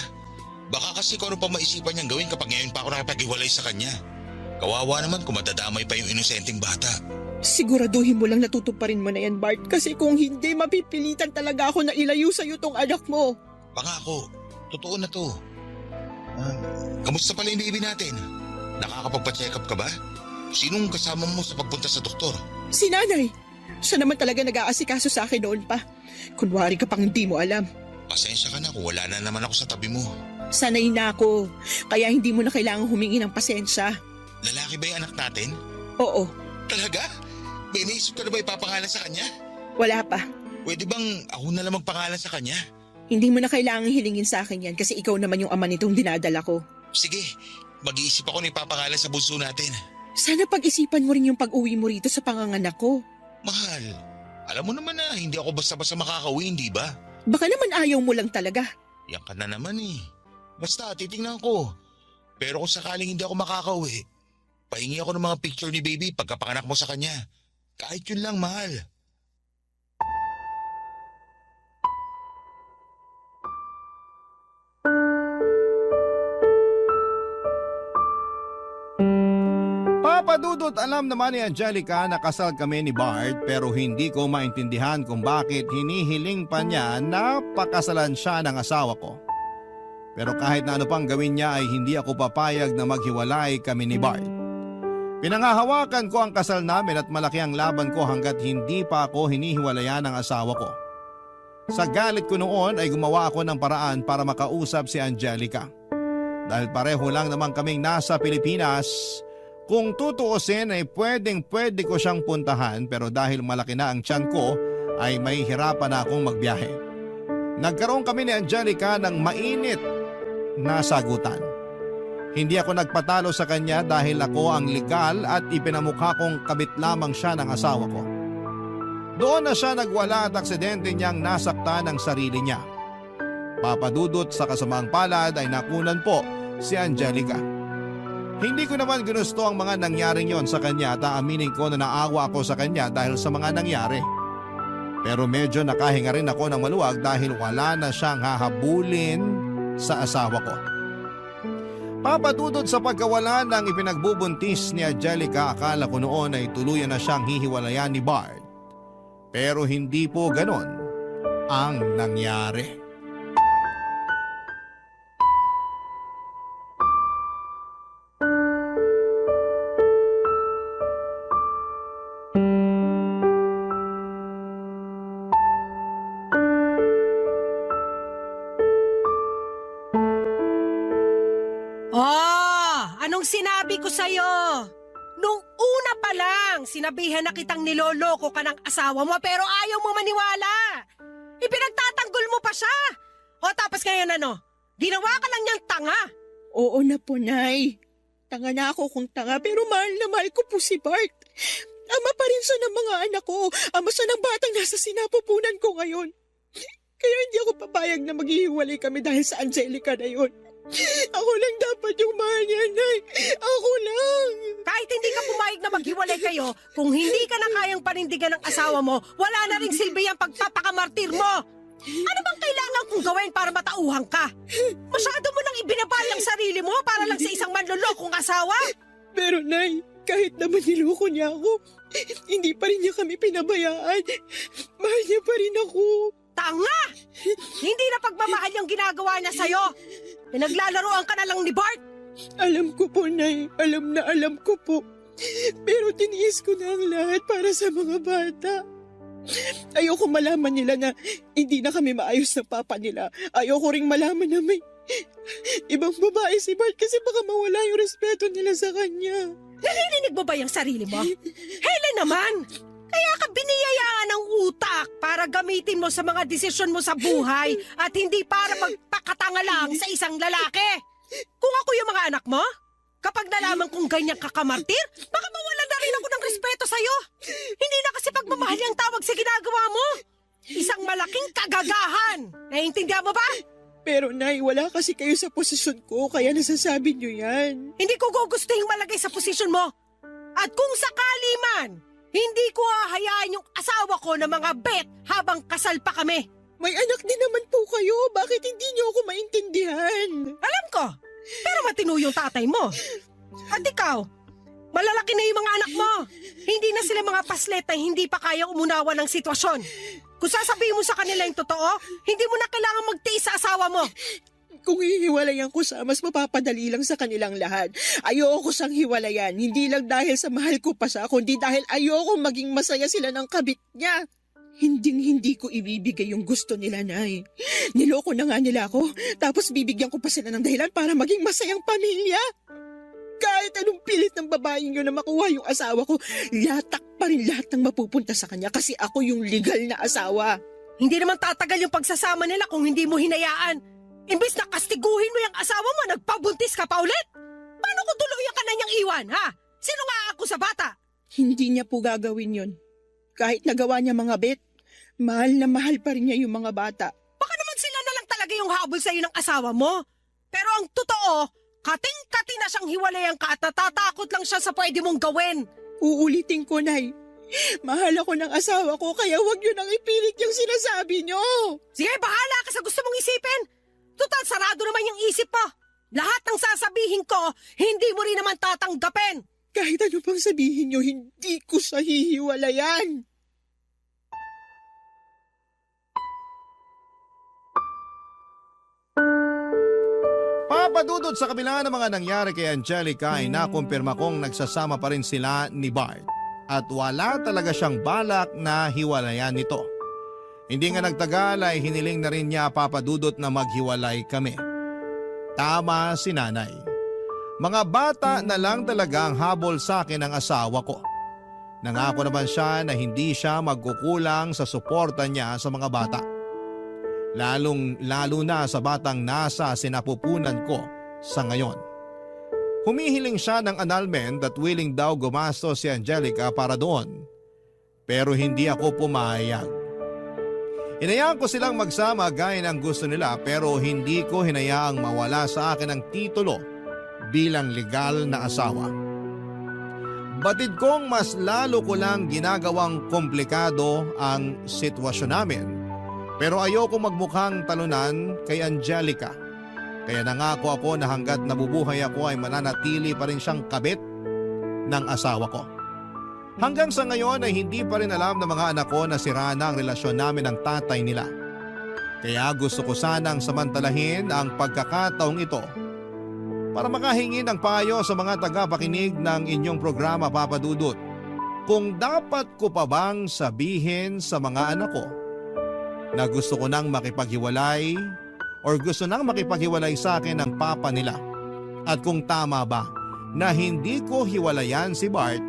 Baka kasi kung ano pa maisipan niyang gawin kapag ngayon pa ako nakipaghiwalay sa kanya. Kawawa naman kung madadamay pa yung inosenteng bata. Siguraduhin mo lang natutuparin mo na yan, Bart. Kasi kung hindi, mapipilitan talaga ako na ilayo sa'yo tong anak mo. Pangako, totoo na to. Kamusta pala yung baby natin? Nakakapagpa-check up ka ba? Sinong kasama mo sa pagpunta sa doktor? Si nanay. Siya naman talaga nag-aasikaso sa akin noon pa. Kunwari ka pang hindi mo alam. Pasensya ka na kung wala na naman ako sa tabi mo. Sanay na ako. Kaya hindi mo na kailangang humingi ng pasensya. Lalaki ba yung anak natin? Oo. Talaga? May naisip ka na ba ipapangalan sa kanya? Wala pa. Pwede bang ako na lang magpangalan sa kanya? Hindi mo na kailangang hilingin sa akin yan kasi ikaw naman yung ama nitong dinadala ko. Sige, mag-iisip ako na ipapangalan sa bunso natin. Sana pag-isipan mo rin yung pag-uwi mo rito sa panganganak ko. Mahal, alam mo naman na hindi ako basta-basta makakauwi, hindi ba? Baka naman ayaw mo lang talaga. Yan ka na naman eh. Basta titingnan ko. Pero kung sakaling hindi ako makakauwi, pahingi ako ng mga picture ni baby pagkapanganak mo sa kanya. Kahit yun lang, mahal. Papa Dudut, alam naman ni Angelica na kasal kami ni Bart pero hindi ko maintindihan kung bakit hinihiling pa niya na pakasalan siya ng asawa ko. Pero kahit na ano pang gawin niya ay hindi ako papayag na maghiwalay kami ni Bart. Pinangahawakan ko ang kasal namin at malaki ang laban ko hanggat hindi pa ako hinihiwalayan ng asawa ko. Sa galit ko noon ay gumawa ako ng paraan para makausap si Angelica. Dahil pareho lang naman kaming nasa Pilipinas, kung tutuusin ay pwede ko siyang puntahan pero dahil malaki na ang tiyan ko ay may hirapan na akong magbiyahe. Nagkaroon kami ni Angelica ng mainit na sagutan. Hindi ako nagpatalo sa kanya dahil ako ang legal at ipinamukha kong kabit lamang siya ng asawa ko. Doon na siya nagwala at aksidente niyang nasaktan ang sarili niya. Papadudot sa kasamaang palad ay nakunan po si Angelica. Hindi ko naman ginusto ang mga nangyaring yon sa kanya at aaminin ko na naawa ako sa kanya dahil sa mga nangyari. Pero medyo nakahinga rin ako ng maluwag dahil wala na siyang hahabulin sa asawa ko. Papadudod sa pagkawala ng ipinagbubuntis ni Angelica, akala ko noon ay tuluyan na siyang hihiwalayan ni Bart. Pero hindi po ganon ang nangyari. Anong sinabi ko sa'yo? Nung una pa lang, sinabihan na kitang niloloko ka ng asawa mo pero ayaw mo maniwala. Ipinagtatanggol mo pa siya. O tapos ngayon ano? Ginawa ka lang niyang tanga. Oo na po, Nay. Tanga na ako kung tanga pero mahal na mahal ko po si Bart. Ama pa rin siya ng mga anak ko. Ama siya ng batang nasa sinapupunan ko ngayon. Kaya hindi ako papayag na maghihiwalay kami dahil sa Angelica na yun. Ako lang dapat yung mahal niya, Nay. Ako lang. Kahit hindi ka pumayag na maghiwalay kayo, kung hindi ka na kayang panindigan ng asawa mo, wala na ring silbi ang pagpapakamartir mo. Ano bang kailangan kong gawin para matauhan ka? Masyado mo nang ibinabay ang sarili mo para lang sa isang manlolokong asawa? Pero, Nay, kahit naman niloko niya ako, hindi pa rin niya kami pinabayaan. Mahal niya pa rin ako. Tanga! Hindi na pagmamahal yung ginagawa niya sa'yo. Pinaglalaroan ka na lang ni Bart. Alam ko po, Nay. Alam ko po. Pero tiniis ko na ang lahat para sa mga bata. Ayoko malaman nila na hindi na kami maayos ng papa nila. Ayoko ring malaman na may ibang babae si Bart kasi baka mawala yung respeto nila sa kanya. Narinig mo ba yung sarili mo? Helen naman! Kaya ka biniyayaan ng utak para gamitin mo sa mga desisyon mo sa buhay at hindi para magpakatanga lang sa isang lalaki. Kung ako yung mga anak mo, kapag nalaman kong ganyan kakamartir, baka mawalan na rin ako ng respeto sa'yo. Hindi na kasi pagmamahal yung tawag sa ginagawa mo. Isang malaking kagagahan. Naiintindihan mo ba? Pero, Nay, wala kasi kayo sa posisyon ko kaya nasasabi niyo yan. Hindi ko gugustuhin malagay sa posisyon mo. At kung sakali man, hindi ko hahayaan yung asawa ko na mga bet habang kasal pa kami. May anak din naman po kayo. Bakit hindi niyo ako maintindihan? Alam ko, pero matino yung tatay mo. At ikaw, malalaki na yung mga anak mo. Hindi na sila mga paslet na hindi pa kaya umunawa ng sitwasyon. Kung sasabihin mo sa kanila yung totoo, hindi mo na kailangan magtiis sa asawa mo. Kung hihiwalayan ko siya, mas mapapadali lang sa kanilang lahat. Ayoko siyang hiwalayan, hindi lang dahil sa mahal ko pa siya, kundi dahil ayoko maging masaya sila ng kabit niya. Hinding-hindi ko ibibigay yung gusto nila, Nay. Niloko na nga nila ako, tapos bibigyan ko pa sila ng dahilan para maging masayang pamilya. Kahit anong pilit ng babaeng yun na makuha yung asawa ko, latak pa rin lahat ng mapupunta sa kanya kasi ako yung legal na asawa. Hindi naman tatagal yung pagsasama nila kung hindi mo hinayaan. Imbis na kastiguhin mo yung asawa mo, nagpabuntis ka pa ulit? Paano kung tuluyan ka na niyang iwan, ha? Sino nga ako sa bata? Hindi niya po gagawin yun. Kahit nagawa niya mga bet, mahal na mahal pa rin niya yung mga bata. Baka naman sila na lang talaga yung habol sa'yo ng asawa mo. Pero ang totoo, Kating-kati na siyang hiwalayan ka at natatakot lang siya sa pwede mong gawin. Uulitin ko, Nay. Mahal ako ng asawa ko, kaya huwag niyo nang ipilit yung sinasabi niyo. Sige, bahala ka sa gusto mong isipin. Total, sarado naman yung isip mo. Lahat ng sasabihin ko, hindi mo rin naman tatanggapin. Kahit ano pang sabihin niyo, hindi ko sa hihiwalayan. Papadudod sa kabila ng mga nangyari kay Angelica ay nakumpirma kong nagsasama pa rin sila ni Bart at wala talaga siyang balak na hiwalayan nito. Hindi nga nagtagal ay hiniling na rin niya papadudot na maghiwalay kami. Tama si nanay. Mga bata na lang talaga ang habol sa akin ng asawa ko. Nangako naman siya na hindi siya magkukulang sa suporta niya sa mga bata. Lalo na sa batang nasa sinapupunan ko sa ngayon. Humihiling siya ng annulment at willing daw gumastos si Angelica para doon. Pero hindi ako pumayag. Hinayaan ko silang magsama gaya ng gusto nila pero hindi ko hinayaang mawala sa akin ang titulo bilang legal na asawa. Batid kong mas lalo ko lang ginagawang komplikado ang sitwasyon namin. Pero ayoko magmukhang talunan kay Angelica. Kaya nangako ako na hanggat nabubuhay ako ay mananatili pa rin siyang kabit ng asawa ko. Hanggang sa ngayon ay hindi pa rin alam ng mga anak ko na sira na ang relasyon namin ng tatay nila. Kaya gusto ko sanang samantalahin ang pagkakataong ito para makahingi ng payo sa mga tagapakinig ng inyong programa, Papa Dudut. Kung dapat ko pa bang sabihin sa mga anak ko na gusto ko nang makipaghiwalay or gusto nang makipaghiwalay sa akin ng papa nila. At kung tama ba na hindi ko hiwalayan si Bart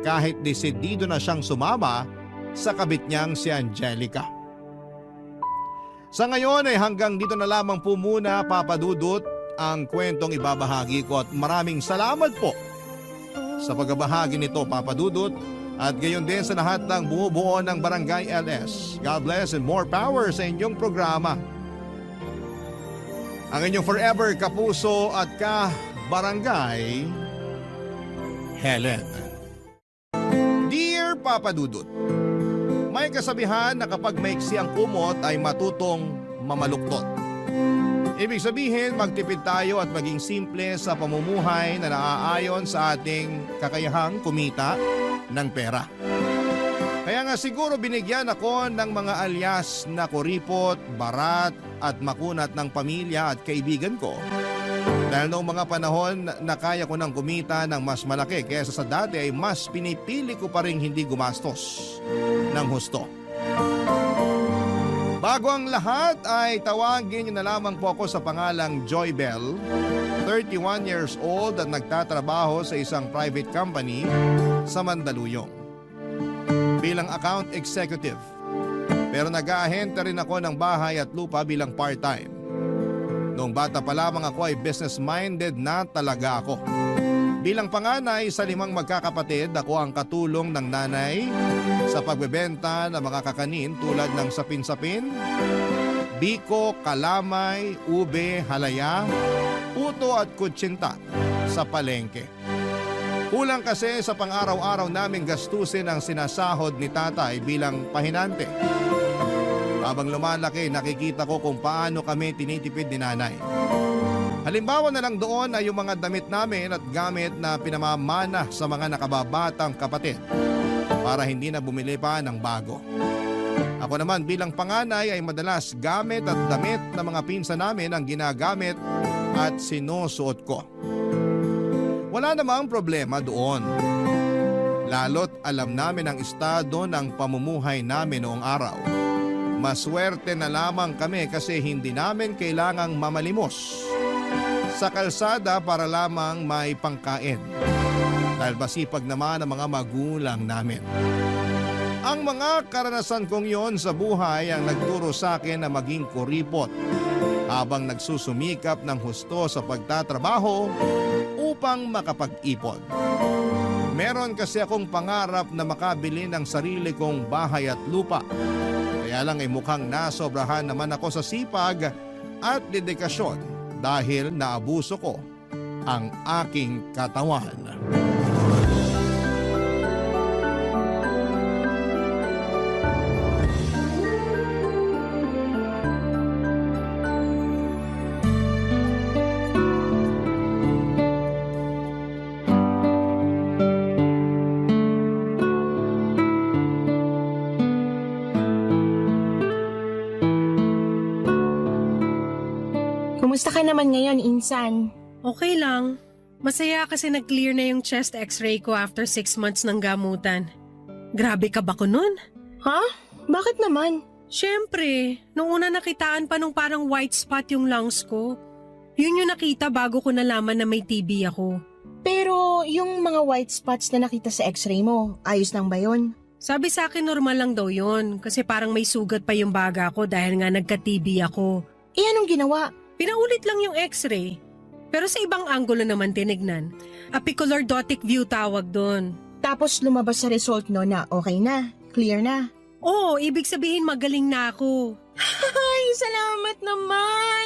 kahit desidido na siyang sumama sa kabit niyang si Angelica. Sa ngayon ay hanggang dito na lamang po muna, Papa Dudut, ang kwentong ibabahagi ko at maraming salamat po sa pagbabahagi nito, Papa Dudut. At gayon din sa lahat ng bumubuo ng Barangay LS. God bless and more power sa inyong programa. Ang inyong forever kapuso at ka-barangay, Helen. Dear Papa Dudut, may kasabihan na kapag maiksi ang kumot ay matutong mamaluktot. Ibig sabihin, magtipid tayo at maging simple sa pamumuhay na naaayon sa ating kakayahang kumita ng pera. Kaya nga siguro binigyan ako ng mga alias na kuripot, barat at makunat ng pamilya at kaibigan ko. Dahil noong mga panahon na kaya ko nang kumita ng mas malaki kaysa sa dati ay mas pinipili ko pa rin hindi gumastos ng husto. Bago ang lahat ay tawagin niyo na lamang po ako sa pangalang Joy Bell, 31 years old at nagtatrabaho sa isang private company sa Mandaluyong bilang account executive. Pero nag-aahente rin ako ng bahay at lupa bilang part-time. Noong bata pa lamang ako ay business-minded na talaga ako. Bilang panganay sa 5 magkakapatid, ako ang katulong ng nanay sa pagbebenta ng mga kakanin tulad ng sapin-sapin, biko, kalamay, ube, halaya, puto at kutsinta sa palengke. Kulang kasi sa pang-araw-araw naming gastusin ang sinasahod ni tatay bilang pahinante. Habang lumalaki, nakikita ko kung paano kami tinitipid ni nanay. Halimbawa na lang doon ay yung mga damit namin at gamit na pinamamana sa mga nakababatang kapatid para hindi na bumili pa ng bago. Ako naman bilang panganay ay madalas gamit at damit ng mga pinsan namin ang ginagamit at sinusuot ko. Wala namang problema doon. Lalo't alam namin ang estado ng pamumuhay namin noong araw. Maswerte na lamang kami kasi hindi namin kailangang mamalimos sa kalsada para lamang may pangkain. Dahil masipag naman ang mga magulang namin. Ang mga karanasan kong yon sa buhay ang nagturo sa akin na maging kuripot habang nagsusumikap ng husto sa pagtatrabaho upang makapag-ipon. Meron kasi akong pangarap na makabili ng sarili kong bahay at lupa. Kaya lang ay mukhang nasobrahan naman ako sa sipag at dedikasyon dahil naabuso ko ang aking katawan. Kumusta ka naman ngayon, Insan? Okay lang. Masaya kasi nag-clear na yung chest x-ray ko after 6 months ng gamutan. Grabe ka ba ko nun? Ha? Bakit naman? Siyempre, nung una nakitaan pa nung parang white spot yung lungs ko. Yun yung nakita bago ko nalaman na may TB ako. Pero yung mga white spots na nakita sa x-ray mo, ayos lang ba yun? Sabi sa akin normal lang daw yun kasi parang may sugat pa yung baga ko dahil nga nagka-TB ako. Eh anong ginawa? Pinaulit lang yung x-ray. Pero sa ibang anggulo naman tinignan. Apiculordotic view tawag doon. Tapos lumabas sa result no na okay na, clear na. Oo, ibig sabihin magaling na ako. Ay, salamat naman!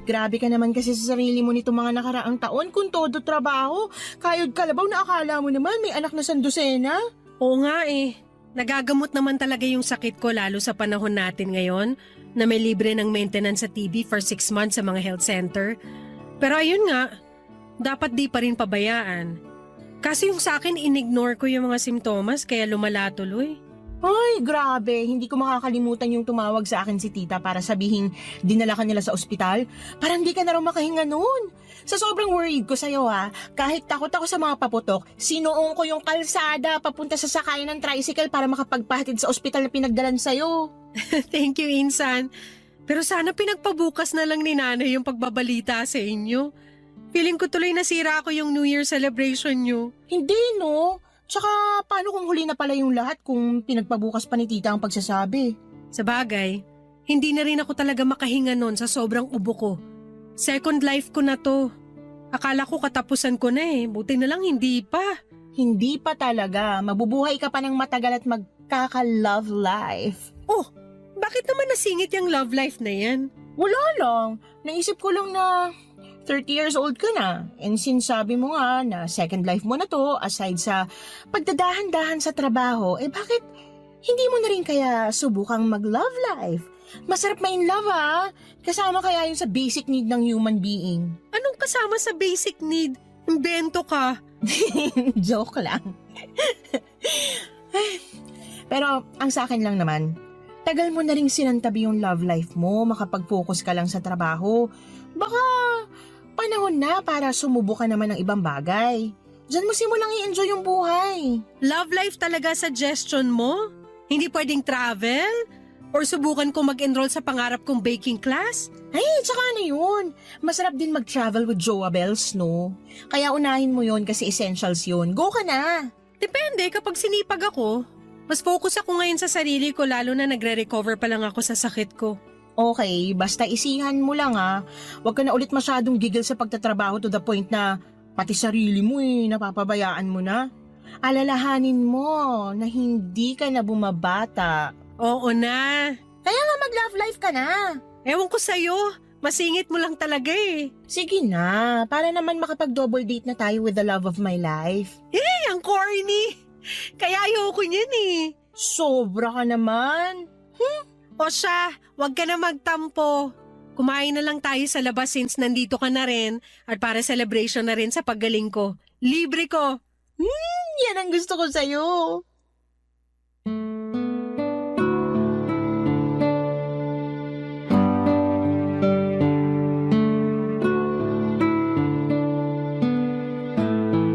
Grabe ka naman kasi sa sarili mo nito mga nakaraang taon kung todo trabaho. Kayod kalabaw na akala mo naman may anak na sandusena. Oo nga eh. Nagagamot naman talaga yung sakit ko lalo sa panahon natin ngayon na may libre ng maintenance sa TB for 6 months sa mga health center. Pero ayun nga, dapat di pa rin pabayaan. Kasi yung sa akin, inignore ko yung mga simptomas kaya lumala tuloy. Ay, grabe. Hindi ko makakalimutan yung tumawag sa akin si tita para sabihin dinala ka nila sa ospital. Parang di ka na raw makahinga noon. Sa sobrang worried ko sa'yo kahit takot ako sa mga paputok, sinuong ko yung kalsada papunta sa sakayan ng tricycle para makapagpahatid sa ospital na pinagdalan sa'yo. Thank you, Insan. Pero sana pinagpabukas na lang ni nanay yung pagbabalita sa inyo. Feeling ko tuloy nasira ako yung New Year celebration nyo. Hindi, no? Tsaka, paano kung huli na pala yung lahat kung pinagpabukas pa ni tita ang pagsasabi? Sa bagay, hindi na rin ako talaga makahinga nun sa sobrang ubo ko. Second life ko na to. Akala ko katapusan ko na eh. Buti na lang hindi pa. Hindi pa talaga. Mabubuhay ka pa ng matagal at magkaka-love life. Oh, bakit naman nasingit yung love life na yan? Wala lang. Naisip ko lang na 30 years old ka na. And since sabi mo nga na second life mo na to, aside sa pagdadahan-dahan sa trabaho, bakit hindi mo na rin kaya subukang mag-love life? Masarap ma-in love Kasama kaya yun sa basic need ng human being. Anong kasama sa basic need? Imbento ka. Joke lang. Pero ang sa akin lang naman, tagal mo na rin sinantabi yung love life mo, makapag-focus ka lang sa trabaho. Baka panahon na para sumubok ka naman ng ibang bagay. Diyan mo simulang i-enjoy yung buhay. Love life talaga suggestion mo? Hindi pwedeng travel? Or subukan ko mag-enroll sa pangarap kong baking class? Ay, tsaka ano yun? Masarap din mag-travel with Joa Bells, no? Kaya unahin mo yun kasi essentials yun. Go ka na! Depende, kapag sinipag ako, mas focus ako ngayon sa sarili ko lalo na nagre-recover pa lang ako sa sakit ko. Okay, basta isihan mo lang Huwag ka na ulit masyadong gigil sa pagtatrabaho to the point na pati sarili mo napapabayaan mo na. Alalahanin mo na hindi ka na bumabata. Oo na. Kaya nga mag-love life ka na. Ewan ko sa'yo, masingit mo lang talaga eh. Sige na, para naman makapag-double date na tayo with the love of my life. Ay, ang corny. Kaya ayoko niyan eh. Sobra ka naman. O siya, wag ka na magtampo. Kumain na lang tayo sa labas since nandito ka na rin at para celebration na rin sa paggaling ko. Libre ko. Yan ang gusto ko sa'yo.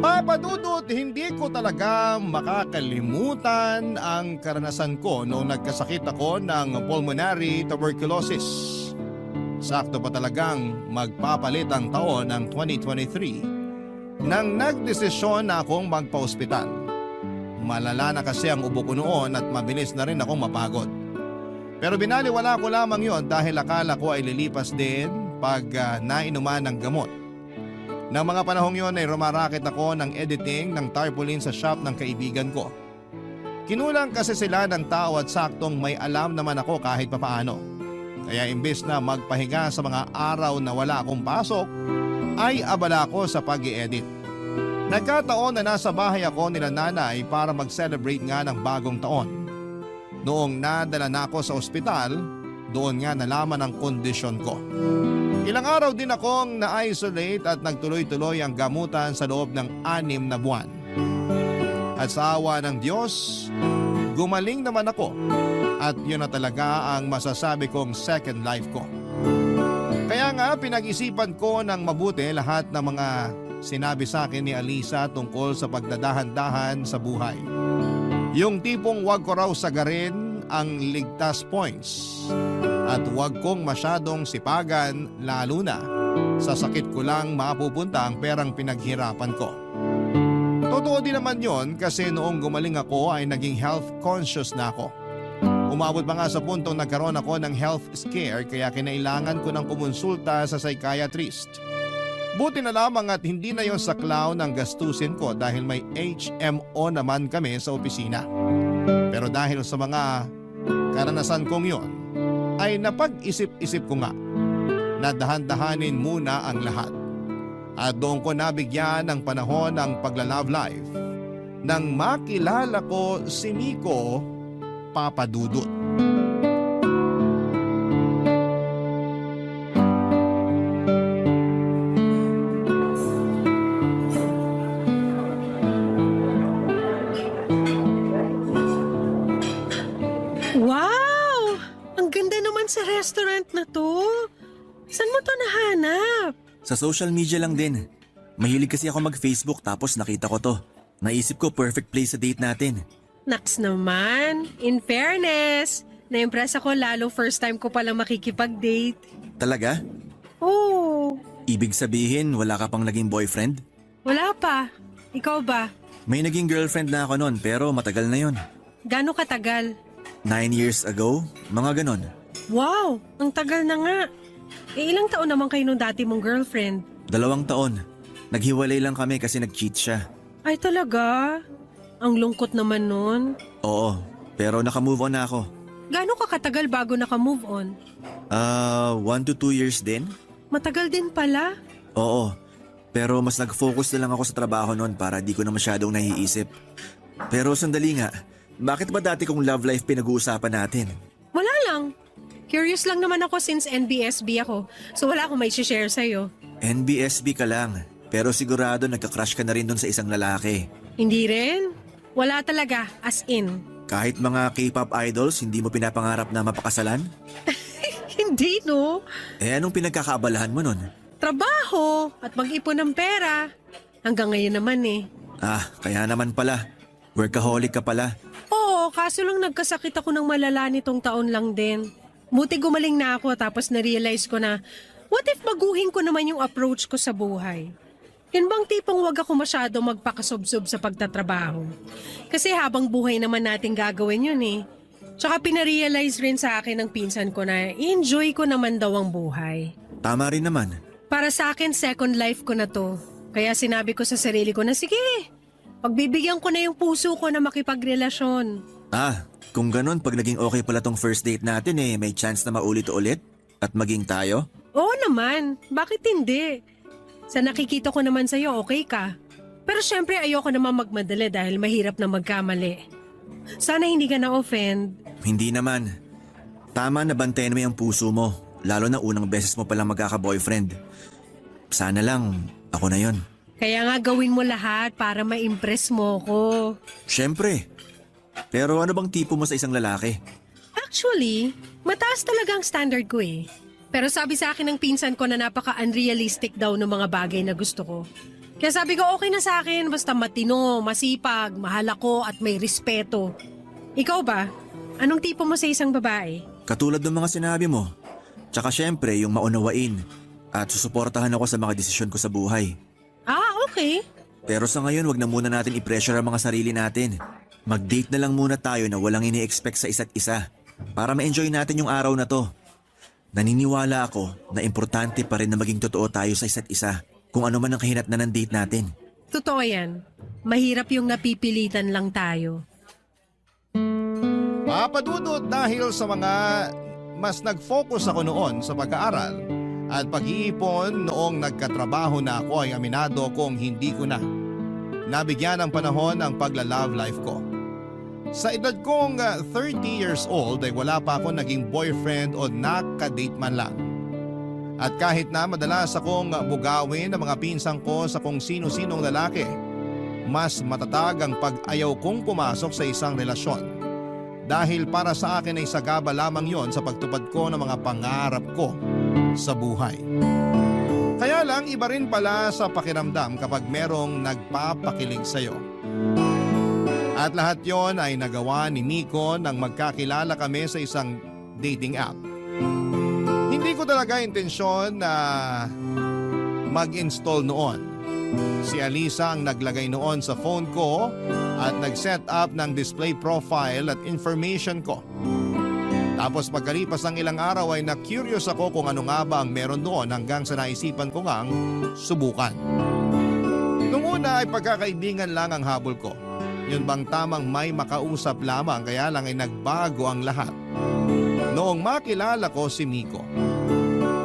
Papadudot, hindi ko talaga makakalimutan ang karanasan ko noong nagkasakit ako ng pulmonary tuberculosis. Sakto pa talagang magpapalit ang taon ng 2023 nang nagdesisyon na akong magpa-ospital. Malala na kasi ang ubo ko noon at mabilis na rin akong mapagod. Pero binaliwala ko lamang yon dahil akala ko ay lilipas din pag nainuman ng gamot. Nang mga panahong yon ay rumaraket ako ng editing ng tarpaulin sa shop ng kaibigan ko. Kinulang kasi sila ng tao at saktong may alam naman ako kahit papaano. Kaya imbes na magpahinga sa mga araw na wala akong pasok, ay abala ko sa pag-i-edit. Nagkataon na nasa bahay ako nila nanay para mag-celebrate nga ng bagong taon. Noong nadala na ako sa ospital, doon nga nalaman ang kondisyon ko. Ilang araw din akong na-isolate at nagtuloy-tuloy ang gamutan sa loob ng 6 na buwan. At sa awa ng Diyos, gumaling naman ako at yun na talaga ang masasabi kong second life ko. Kaya nga pinag-isipan ko ng mabuti lahat ng mga sinabi sa akin ni Alisa tungkol sa pagdadahan-dahan sa buhay. Yung tipong wag ko raw sagarin ang ligtas points at wag kong masyadong sipagan lalo na sa sakit ko lang mapupunta ang perang pinaghirapan ko. Totoo din naman yon kasi noong gumaling ako ay naging health conscious na ako. Umabot pa nga sa puntong nagkaroon ako ng health scare kaya kinailangan ko ng kumonsulta sa psychiatrist. Buti na lamang at hindi na yon saklaw ng gastusin ko dahil may HMO naman kami sa opisina. Pero dahil sa mga karanasan kong yon, ay napag-isip-isip ko nga na dahan-dahanin muna ang lahat. At doon ko nabigyan ng panahon ng pagla-love life nang makilala ko si Miko Papadudut. Wow! Ang ganda naman sa restaurant na to. Saan mo to nahanap? Sa social media lang din. Mahilig kasi ako mag-Facebook tapos nakita ko to. Naisip ko perfect place sa date natin. Naks naman. In fairness, na-impress ako lalo first time ko palang makikipag-date. Talaga? Oo. Ibig sabihin wala ka pang naging boyfriend? Wala pa. Ikaw ba? May naging girlfriend na ako noon pero matagal na yon. Gano'ng katagal? 9 years ago, mga ganon. Wow! Ang tagal na nga. Ilang taon naman kayo nung dati mong girlfriend? 2 taon. Naghiwalay lang kami kasi nag-cheat siya. Ay talaga? Ang lungkot naman nun. Oo, pero naka-move on na ako. Gano'ng ka katagal bago naka-move on? 1 to 2 years din? Matagal din pala. Oo, pero mas nag-focus na lang ako sa trabaho noon para di ko na masyadong naiisip. Pero sandali nga, bakit ba dati kong love life pinag-uusapan natin? Wala lang. Curious lang naman ako since NBSB ako. So wala akong may share sa'yo. NBSB ka lang, pero sigurado nagka-crush ka na rin doon sa isang lalaki. Hindi rin. Wala talaga, as in. Kahit mga K-pop idols, hindi mo pinapangarap na mapakasalan? Hindi, no? Eh anong pinagkakaabalahan mo nun? Trabaho at mag-ipon ng pera. Hanggang ngayon naman eh. Kaya naman pala. Workaholic ka pala. Oo, kaso lang nagkasakit ako ng malala nitong taon lang din. Buti gumaling na ako tapos na-realize ko na what if baguhin ko naman yung approach ko sa buhay? Yun bang tipong wag ako masyado magpakasubsob sa pagtatrabaho? Kasi habang buhay naman natin gagawin yun eh. Tsaka pinarealize rin sa akin ng pinsan ko na enjoy ko naman daw ang buhay. Tama rin naman. Para sa akin, second life ko na to. Kaya sinabi ko sa sarili ko na sige, pagbibigyan ko na yung puso ko na makipagrelasyon. Kung ganun, pag naging okay pala tong first date natin may chance na maulit-ulit at maging tayo? Oo naman, bakit hindi? Sa nakikita ko naman sa'yo, okay ka. Pero syempre ayoko naman magmadali dahil mahirap na magkamali. Sana hindi ka na-offend. Hindi naman. Tama na bantayan mo yung puso mo, lalo na unang beses mo palang magkaka-boyfriend. Sana lang, ako na yon. Kaya nga gawin mo lahat para ma-impress mo ko. Siyempre. Pero ano bang tipo mo sa isang lalaki? Actually, mataas talaga ang standard ko eh. Pero sabi sa akin ng pinsan ko na napaka-unrealistic daw ng mga bagay na gusto ko. Kaya sabi ko okay na sa akin basta matino, masipag, mahal ako at may respeto. Ikaw ba? Anong tipo mo sa isang babae? Katulad ng mga sinabi mo. Tsaka syempre yung maunawain at susuportahan ako sa mga desisyon ko sa buhay. Okay. Pero sa ngayon wag na muna natin i-pressure ang mga sarili natin. Mag-date na lang muna tayo na walang ini-expect sa isa't isa para ma-enjoy natin yung araw na to. Naniniwala ako na importante pa rin na maging totoo tayo sa isa't isa kung ano man ang kahinatnan ng date natin. Totoo yan. Mahirap yung napipilitan lang tayo. Papadudot dahil sa mga mas nag-focus ako noon sa pag-aaral, At pag-iipon noong nagkatrabaho na ako ay aminado kong hindi ko na nabigyan ng panahon ang pagla-love life ko. Sa edad kong 30 years old ay wala pa ako naging boyfriend o nakadate man lang. At kahit na madalas akong bugawin ng mga pinsang ko sa kung sino-sinong lalaki, mas matatag ang pag-ayaw kong pumasok sa isang relasyon. Dahil para sa akin ay sagaba lamang yon sa pagtupad ko ng mga pangarap ko sa buhay. Kaya lang iba rin pala sa pakiramdam kapag merong nagpapakilig sa'yo. At lahat yon ay nagawa ni Miko nang magkakilala kami sa isang dating app. Hindi ko talaga intensyon na mag-install noon. Si Alisa ang naglagay noon sa phone ko at nag-set up ng display profile at information ko. Tapos pagkalipas ng ilang araw ay na-curious ako kung ano nga ba ang meron doon hanggang sa naisipan ko ngang subukan. Nung una ay pagkakaibigan lang ang habol ko. Yun bang tamang may makausap lamang kaya lang ay nagbago ang lahat. Noong makilala ko si Miko,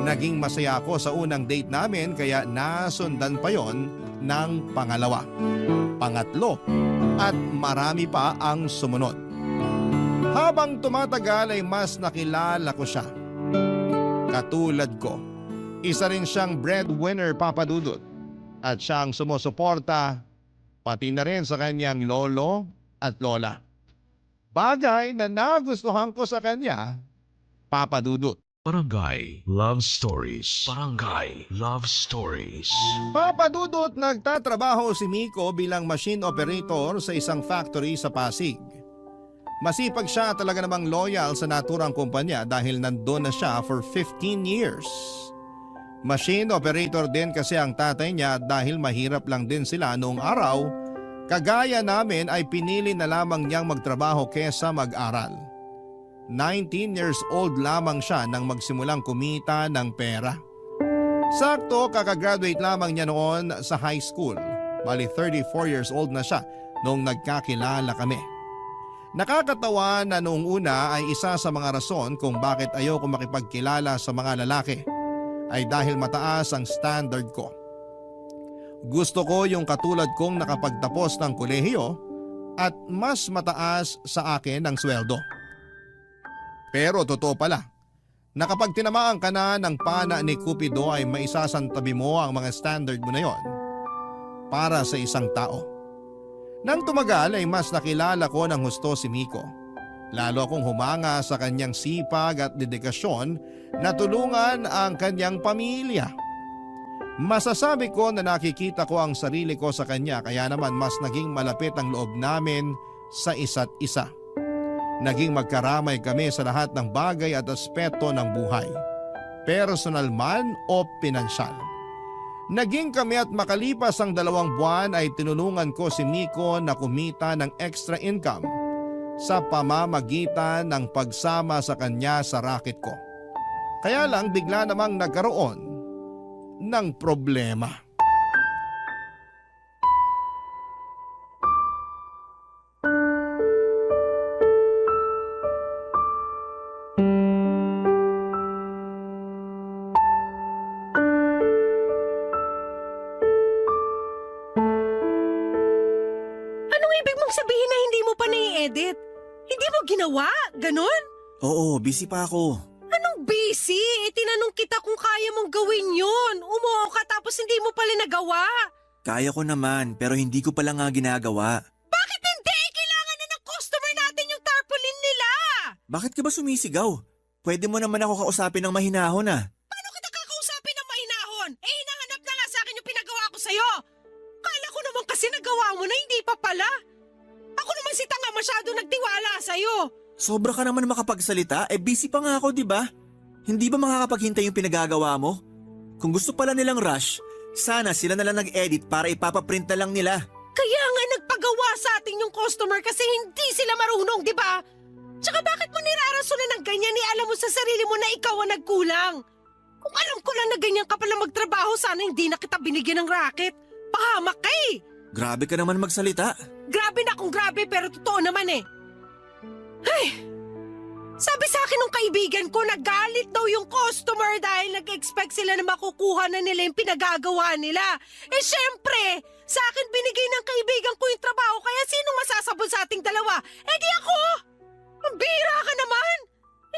naging masaya ako sa unang date namin kaya nasundan pa yon ng pangalawa, pangatlo at marami pa ang sumunod. Habang tumatagal ay mas nakilala ko siya. Katulad ko, isa rin siyang breadwinner, Papa Dudut, at siyang sumusuporta pati na rin sa kanyang lolo at lola. Bagay na nagustuhan ko sa kanya, Papa Dudut. Barangay Love Stories. Barangay Love Stories. Papa Dudut, nagtatrabaho si Miko bilang machine operator sa isang factory sa Pasig. Masipag siya, talaga namang loyal sa naturang kumpanya dahil nandun na siya for 15 years. Machine operator din kasi ang tatay niya dahil mahirap lang din sila noong araw. Kagaya namin ay pinili na lamang niyang magtrabaho kesa mag-aral. 19 years old lamang siya nang magsimulang kumita ng pera. Sakto kakagraduate lamang niya noon sa high school. Bali 34 years old na siya noong nagkakilala kami. Nakakatawa na noong una ay isa sa mga rason kung bakit ayoko makipagkilala sa mga lalaki ay dahil mataas ang standard ko. Gusto ko yung katulad kong nakapagtapos ng kolehiyo at mas mataas sa akin ang sweldo. Pero totoo pala, na kapag tinamaan ka na ng pana ni Cupido ay maisasantabi mo ang mga standard mo na yon para sa isang tao. Nang tumagal ay mas nakilala ko ng husto si Miko. Lalo akong humanga sa kanyang sipag at dedikasyon na tulungan ang kanyang pamilya. Masasabi ko na nakikita ko ang sarili ko sa kanya kaya naman mas naging malapit ang loob namin sa isa't isa. Naging magkaramay kami sa lahat ng bagay at aspeto ng buhay, personal man o pinansyal. Naging kami at makalipas ang 2 buwan ay tinulungan ko si Miko na kumita ng extra income sa pamamagitan ng pagsama sa kanya sa racket ko. Kaya lang bigla namang nagkaroon ng problema. Anong ibig mong sabihin na hindi mo pa nai-edit? Hindi mo ginawa? Ganon? Oo, busy pa ako. Anong busy? Tinanong kita kung kaya mong gawin yun. Umuo ka tapos hindi mo pala nagawa. Kaya ko naman pero hindi ko pala nga ginagawa. Bakit hindi? Kailangan na ng customer natin yung tarpaulin nila. Bakit ka ba sumisigaw? Pwede mo naman ako kausapin ng mahinahon ah. Paano kita kakausapin ng mahinahon? Hinahanap na nga sa akin yung pinagawa ko sa'yo. Kala ko naman kasi nagawa mo na hindi pa pala. Ako naman si tanga masyado nagtiwala sa'yo. Sobra ka naman makapagsalita, busy pa nga ako, di ba? Hindi ba makakapaghintay yung pinagagawa mo? Kung gusto pala nilang rush, sana sila na lang nag-edit para ipapaprint na lang nila. Kaya nga nagpagawa sa atin yung customer kasi hindi sila marunong, di ba? Tsaka bakit mo nirarasonan ng ganyan alam mo sa sarili mo na ikaw ang nagkulang? Kung alam ko lang na ganyan ka pala magtrabaho, sana hindi na kita binigyan ng racket. Pahamak ka eh. Grabe ka naman magsalita. Grabe na kung grabe pero totoo naman eh. Ay! Sabi sa akin ng kaibigan ko, nagalit daw yung customer dahil nag-expect sila na makukuha na nila yung pinagagawa nila. Eh syempre, sa akin binigay ng kaibigan ko yung trabaho, kaya sinong masasabon sa ating dalawa? Eh di ako! Ang bihira ka naman!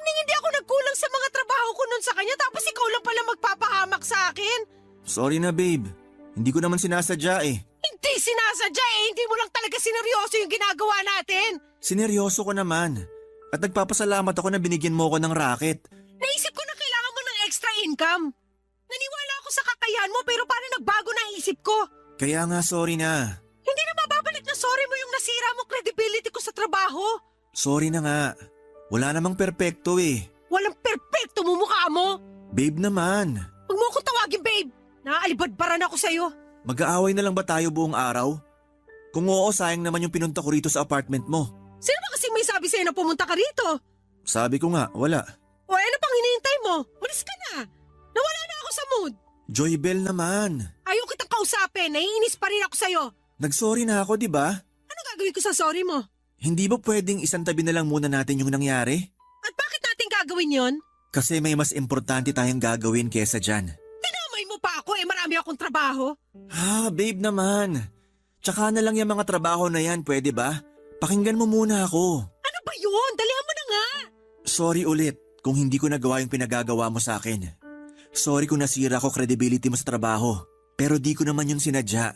Hindi ako nagkulang sa mga trabaho ko nun sa kanya, tapos ikaw lang pala magpapahamak sa akin. Sorry na babe. Hindi ko naman sinasadya eh. Hindi sinasadya eh, hindi mo lang talaga sineryoso yung ginagawa natin. Sineryoso ko naman. At nagpapasalamat ako na binigyan mo ko ng racket. Naisip ko na kailangan mo ng extra income. Naniwala ako sa kakayahan mo pero parang nagbago na ang isip ko. Kaya nga sorry na. Hindi na mababalik na sorry mo yung nasira mo credibility ko sa trabaho. Sorry na nga. Wala namang perpekto eh. Walang perpekto mo mukha mo. Babe naman. Huwag mo akong tawagin babe. Naaalibadbaran ako sa'yo. Mag-aaway na lang ba tayo buong araw? Kung oo, sayang naman yung pinunta ko rito sa apartment mo. Sino ba kasing may sabi sa'yo na pumunta ka rito? Sabi ko nga, wala. O ano pang hinihintay mo? Ulis ka na. Nawala na ako sa mood. Joybel naman. Ayaw kitang kausapin. Naiinis pa rin ako sa'yo. Nagsorry na ako, di ba? Ano gagawin ko sa sorry mo? Hindi ba pwedeng isang tabi na lang muna natin yung nangyari? At bakit natin gagawin yon? Kasi may mas importante tayong gagawin kesa dyan. Dinamay mo pa ako marami akong trabaho. Babe naman. Tsaka na lang yung mga trabaho na yan, pwede ba? Pakinggan mo muna ako. Ano ba yun? Dalihan mo na nga. Sorry ulit kung hindi ko nagawa yung pinagagawa mo sa akin. Sorry kung nasira ko credibility mo sa trabaho. Pero di ko naman yun sinadya.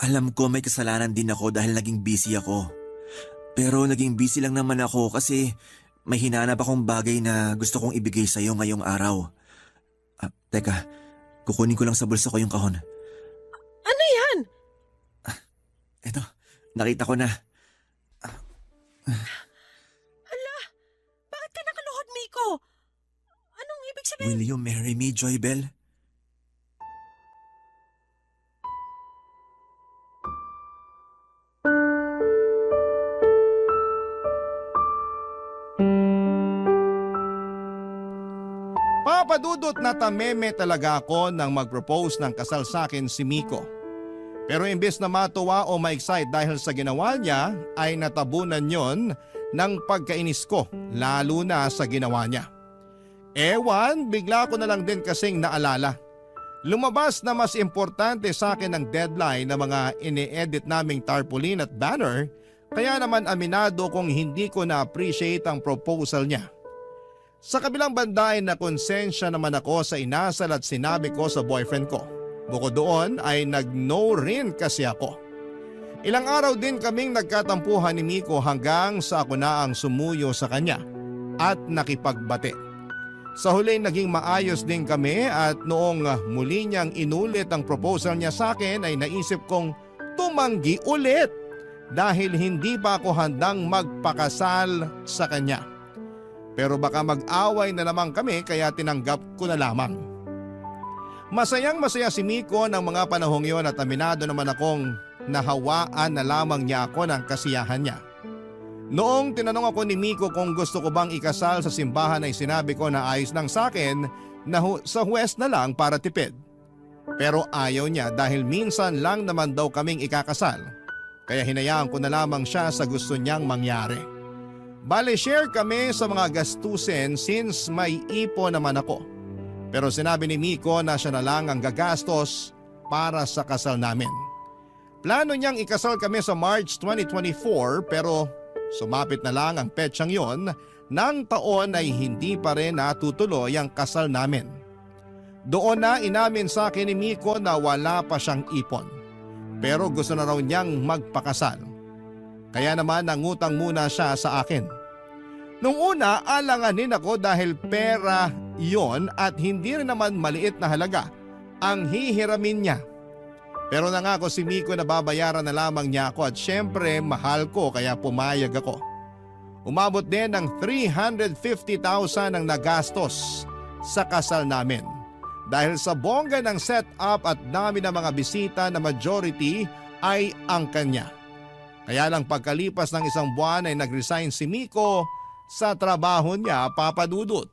Alam ko may kasalanan din ako dahil naging busy ako. Pero naging busy lang naman ako kasi may hinanap akong bagay na gusto kong ibigay sa'yo ngayong araw. Teka, kukunin ko lang sa bulsa ko yung kahon. Ano yan? Eto, nakita ko na. Hala, bakit ka nakaluhod, Miko? Anong ibig sabihin? Will you marry me, Joybel? Papadudot na tameme talaga ako nang mag-propose ng kasal sa akin si Miko. Pero imbes na matuwa o ma-excite dahil sa ginawa niya ay natabunan yon ng pagkainis ko lalo na sa ginawa niya. Ewan, bigla ko na lang din kasing naalala. Lumabas na mas importante sa akin ang deadline ng mga ini-edit naming tarpaulin at banner, kaya naman aminado kong hindi ko na-appreciate ang proposal niya. Sa kabilang banda ay nakonsensya naman ako sa inasal at sinabi ko sa boyfriend ko. Bukod doon ay nag-no rin kasi ako. Ilang araw din kaming nagkatampuhan ni Miko hanggang sa ako na ang sumuyo sa kanya at nakipagbate. Sa huli naging maayos din kami at noong muli niyang inulit ang proposal niya sa akin ay naisip kong tumanggi ulit dahil hindi pa ako handang magpakasal sa kanya. Pero baka mag-away na naman kami kaya tinanggap ko na lamang. Masayang masaya si Miko ng mga panahong yon at aminado naman akong nahawaan na lamang niya ako ng kasiyahan niya. Noong tinanong ako ni Miko kung gusto ko bang ikasal sa simbahan ay sinabi ko na ayos lang sa akin na sa huwes na lang para tipid. Pero ayaw niya dahil minsan lang naman daw kaming ikakasal. Kaya hinayaan ko na lamang siya sa gusto niyang mangyari. Bale share kami sa mga gastusin since may ipo naman ako. Pero sinabi ni Miko na siya na lang ang gagastos para sa kasal namin. Plano niyang ikasal kami sa March 2024 pero sumapit na lang ang petsang yon ng taon ay hindi pa rin natutuloy ang kasal namin. Doon na inamin sa akin ni Miko na wala pa siyang ipon. Pero gusto na raw niyang magpakasal. Kaya naman nangutang muna siya sa akin. Nung una, alanganin ako dahil pera yon at hindi rin naman maliit na halaga ang hihiramin niya. Pero nangako si Miko na babayaran na lamang niya ako at syempre mahal ko kaya pumayag ako. Umabot din ng 350,000 ang nagastos sa kasal namin. Dahil sa bongga ng setup at dami ng mga bisita na majority ay ang kanya. Kaya lang pagkalipas ng isang buwan ay nag-resign si Miko sa trabaho niya, papadudot.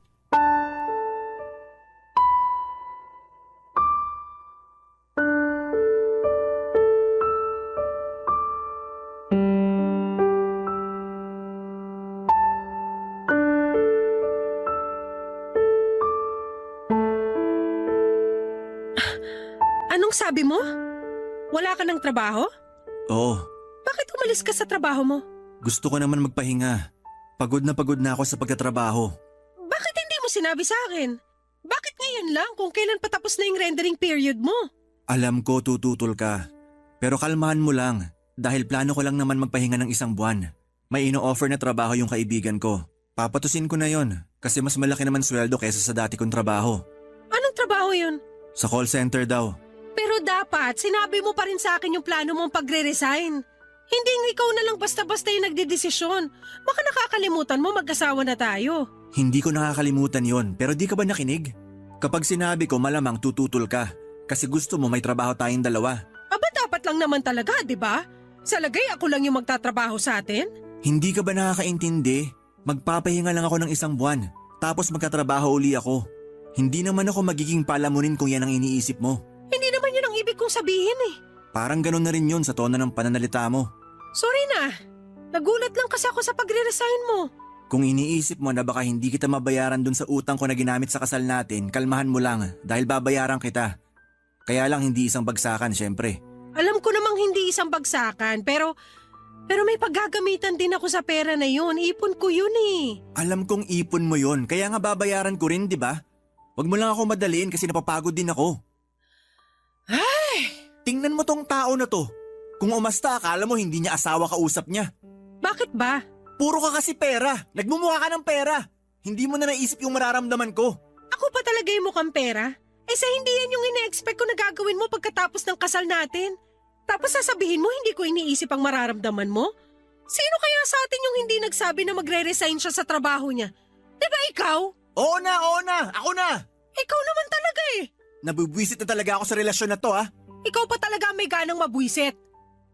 Anong sabi mo? Wala ka ng trabaho? Oo, Bakit umalis ka sa trabaho mo? gusto ko naman magpahinga. Pagod na ako sa pagtatrabaho. Bakit hindi mo sinabi sa akin? Bakit ngayon lang kung kailan patapos na yung rendering period mo? Alam ko tututol ka. Pero kalmahan mo lang dahil plano ko lang naman magpahinga ng 1 buwan. May ino-offer na trabaho yung kaibigan ko. Papatusin ko na yon kasi mas malaki naman sweldo kaysa sa dati kong trabaho. Anong trabaho yun? Sa call center daw. Pero dapat, sinabi mo pa rin sa akin yung plano mong pagre-resign. Hindi nga ikaw na lang basta-basta yung nagdedesisyon. Baka nakakalimutan mo mag-asawa na tayo. Hindi ko nakakalimutan yon pero di ka ba nakinig? Kapag sinabi ko malamang tututol ka kasi gusto mo may trabaho tayong dalawa. Aba dapat lang naman talaga, di ba? Sa lagay ako lang yung magtatrabaho sa atin. Hindi ka ba nakakaintindi? Magpapahinga lang ako ng 1 buwan tapos magkatrabaho uli ako. Hindi naman ako magiging palamunin kung yan ang iniisip mo. Hindi naman yun ang ibig kong sabihin eh. Parang ganun na rin yun sa tono ng pananalita mo. Sorry na. Nagulat lang kasi ako sa pagre-resign mo. Kung iniisip mo na baka hindi kita mabayaran dun sa utang ko na ginamit sa kasal natin, kalmahan mo lang dahil babayaran kita. Kaya lang hindi isang bagsakan syempre. Alam ko namang hindi isang bagsakan, pero may paggagamitan din ako sa pera na yun. Ipon ko yun eh. Alam kong ipon mo yun, kaya nga babayaran ko rin, di ba? Wag mo lang ako madaliin kasi napapagod din ako. Ay! Tingnan mo tong tao na to. Kung umasta, akala mo hindi niya asawa kausap niya. Bakit ba? Puro ka kasi pera. Nagmumukha ka ng pera. Hindi mo na naisip yung mararamdaman ko. Ako pa talaga yung mukhang pera? Sa hindi yan yung ine-expect ko na gagawin mo pagkatapos ng kasal natin. Tapos sasabihin mo hindi ko iniisip ang mararamdaman mo? Sino kaya sa atin yung hindi nagsabi na magre-resign siya sa trabaho niya? Diba ikaw? Oo na. Ako na. Ikaw naman talaga eh. Nabubwisit na talaga ako sa relasyon na to, ha? Ikaw pa talaga may ganang mabwisit.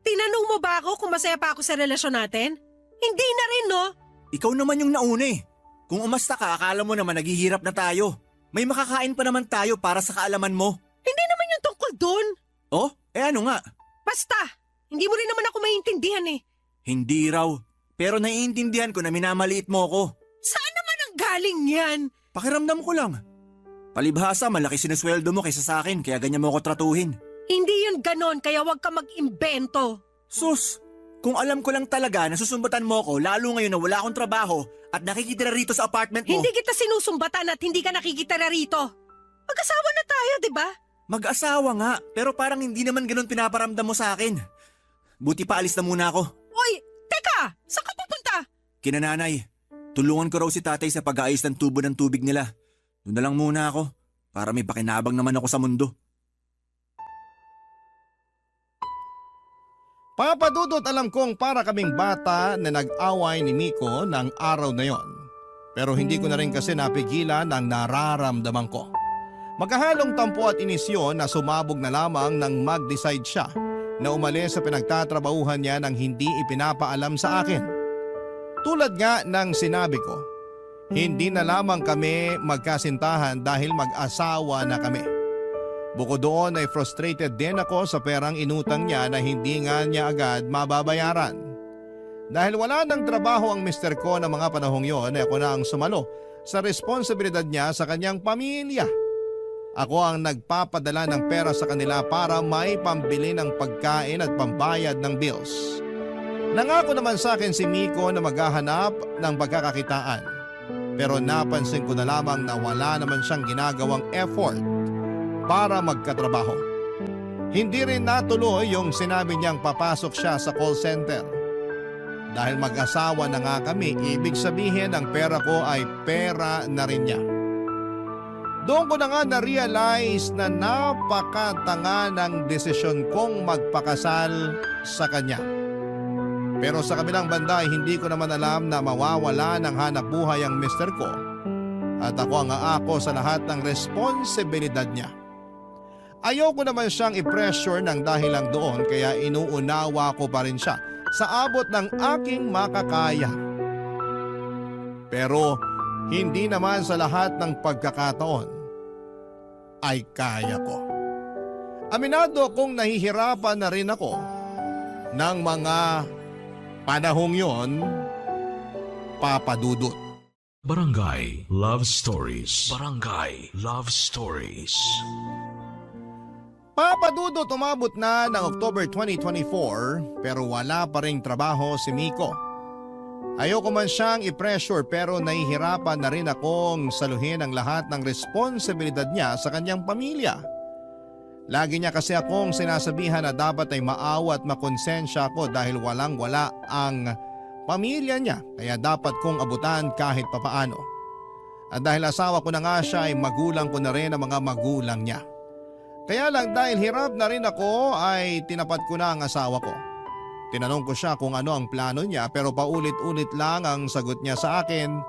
Tinanong mo ba ako kung masaya pa ako sa relasyon natin? Hindi na rin, no? Ikaw naman yung nauna eh. Kung umasta ka, akala mo naman naghihirap na tayo. May makakain pa naman tayo para sa kaalaman mo. Hindi naman yung tungkol dun. Oh, ano nga? Basta, hindi mo rin naman ako maintindihan eh. Hindi raw. Pero naiintindihan ko na minamaliit mo ako. Saan naman ang galing yan? Pakiramdam ko lang. Palibhasa, malaki sinusweldo mo kaysa sa akin kaya ganyan mo ako tratuhin. Hindi yun ganon, kaya wag ka mag-imbento. Sus, kung alam ko lang talaga na susumbatan mo ako lalo ngayon na wala akong trabaho at nakikitira rito sa apartment mo. Hindi kita sinusumbatan at hindi ka nakikitira rito. Mag-asawa na tayo, di ba? Mag-asawa nga, pero parang hindi naman ganun pinaparamdam mo sa akin. Buti pa alis na muna ako. Oy, teka! Saan ka pupunta? Kina nanay, tulungan ko raw si tatay sa pag-aayos ng tubo ng tubig nila. Doon na lang muna ako para may pakinabang naman ako sa mundo. Papadudot, alam kong para kaming bata na nag-away ni Miko ng araw na yon. Pero hindi ko na rin kasi napigilan ang nararamdaman ko. Magkahalong tampo at inisyon na sumabog na lamang nang mag-decide siya na umalis sa pinagtatrabahuhan niya nang hindi ipinapaalam sa akin. Tulad nga ng sinabi ko, hindi na lamang kami magkasintahan dahil mag-asawa na kami. Bukod doon ay frustrated din ako sa perang inutang niya na hindi nga niya agad mababayaran. Dahil wala nang trabaho ang mister ko na mga panahong yon, ako na ang sumalo sa responsibilidad niya sa kanyang pamilya. Ako ang nagpapadala ng pera sa kanila para may pambili ng pagkain at pambayad ng bills. Nangako naman sa akin si Miko na maghahanap ng pagkakakitaan. Pero napansin ko na lamang na wala naman siyang ginagawang effort para magkatrabaho. Hindi rin natuloy yung sinabi niyang papasok siya sa call center. Dahil mag-asawa na nga kami, ibig sabihin ang pera ko ay pera na rin niya. Doon ko na nga na-realize na napakatanga ng desisyon kong magpakasal sa kanya. Pero sa kabilang banda ay hindi ko naman alam na mawawala ng hanap buhay ang mister ko at ako ang aako sa lahat ng responsibilidad niya. Ayoko naman siyang i-pressure ng dahilang doon kaya inuunawa ko pa rin siya sa abot ng aking makakaya. Pero hindi naman sa lahat ng pagkakataon ay kaya ko. Aminado kong nahihirapan na rin ako ng mga panahong yon, papadudot. Barangay Love Stories. Barangay Love Stories. Papadudot umabot na ng October 2024 pero wala pa ring trabaho si Miko. Ayoko man siyang i-pressure pero nahihirapan na rin akong saluhin ang lahat ng responsibilidad niya sa kanyang pamilya. Lagi niya kasi akong sinasabihan na dapat ay maawa at makonsensya ako dahil walang-wala ang pamilya niya kaya dapat kong abutan kahit papaano. At dahil asawa ko na nga siya ay magulang ko na rin ang mga magulang niya. Kaya lang dahil hirap na rin ako ay tinapat ko na ang asawa ko. Tinanong ko siya kung ano ang plano niya pero paulit-ulit lang ang sagot niya sa akin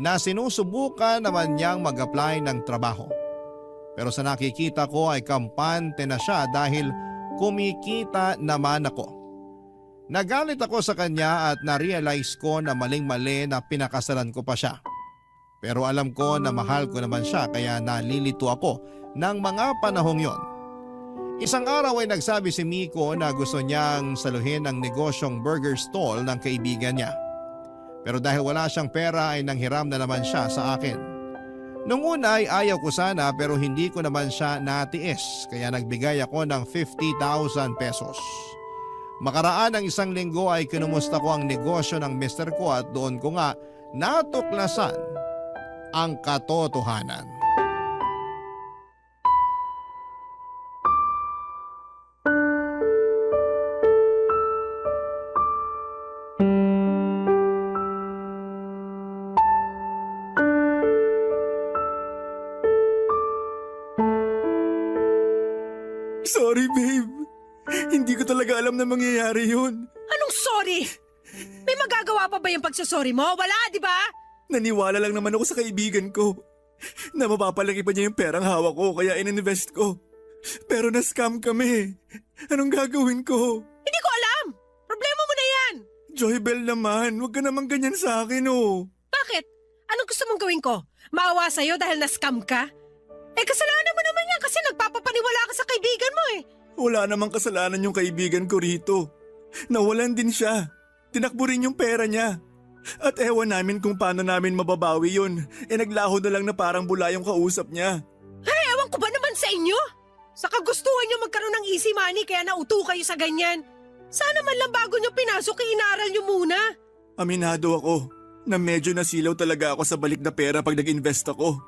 na sinusubukan naman niyang mag-apply ng trabaho. Pero sa nakikita ko ay kampante na siya dahil kumikita naman ako. Nagalit ako sa kanya at na-realize ko na maling-mali na pinakasalan ko pa siya. Pero alam ko na mahal ko naman siya kaya nalilito ako ng mga panahong yon. Isang araw ay nagsabi si Miko na gusto niyang saluhin ang negosyong burger stall ng kaibigan niya. Pero dahil wala siyang pera ay nanghiram na naman siya sa akin. Nung una ay ayaw ko sana pero hindi ko naman siya natiis kaya nagbigay ako ng 50,000 pesos. Makaraan ng isang linggo ay kinumusta ko ang negosyo ng mister ko at doon ko nga natuklasan ang katotohanan. Sorry, babe. Hindi ko talaga alam na mangyayari yun. Anong sorry? May magagawa pa ba yung pagsasorry mo? Wala, di ba? Naniwala lang naman ako sa kaibigan ko na mapapalaki pa niya yung perang hawak ko kaya ininvest ko. Pero na-scam kami. Anong gagawin ko? Hindi ko alam. Problema mo na yan. Joybell naman, huwag ka naman ganyan sa akin oh. Bakit? Anong gusto mong gawin ko? Maawa sa'yo dahil na-scam ka? Eh kasalanan mo naman yan kasi nagpapapaniwala ka sa kaibigan mo eh. Wala namang kasalanan yung kaibigan ko rito. Nawalan din siya. Tinakbo rin yung pera niya. At ewan namin kung paano namin mababawi yun. Naglaho na lang na parang bula yung kausap niya. Ay, ewan ko ba naman sa inyo? Sa kagustuhan nyo magkaroon ng easy money kaya nauto kayo sa ganyan. Sana man lang bago nyo pinasok inaral nyo muna. Aminado ako na medyo nasilaw talaga ako sa balik na pera pag nag-invest ako.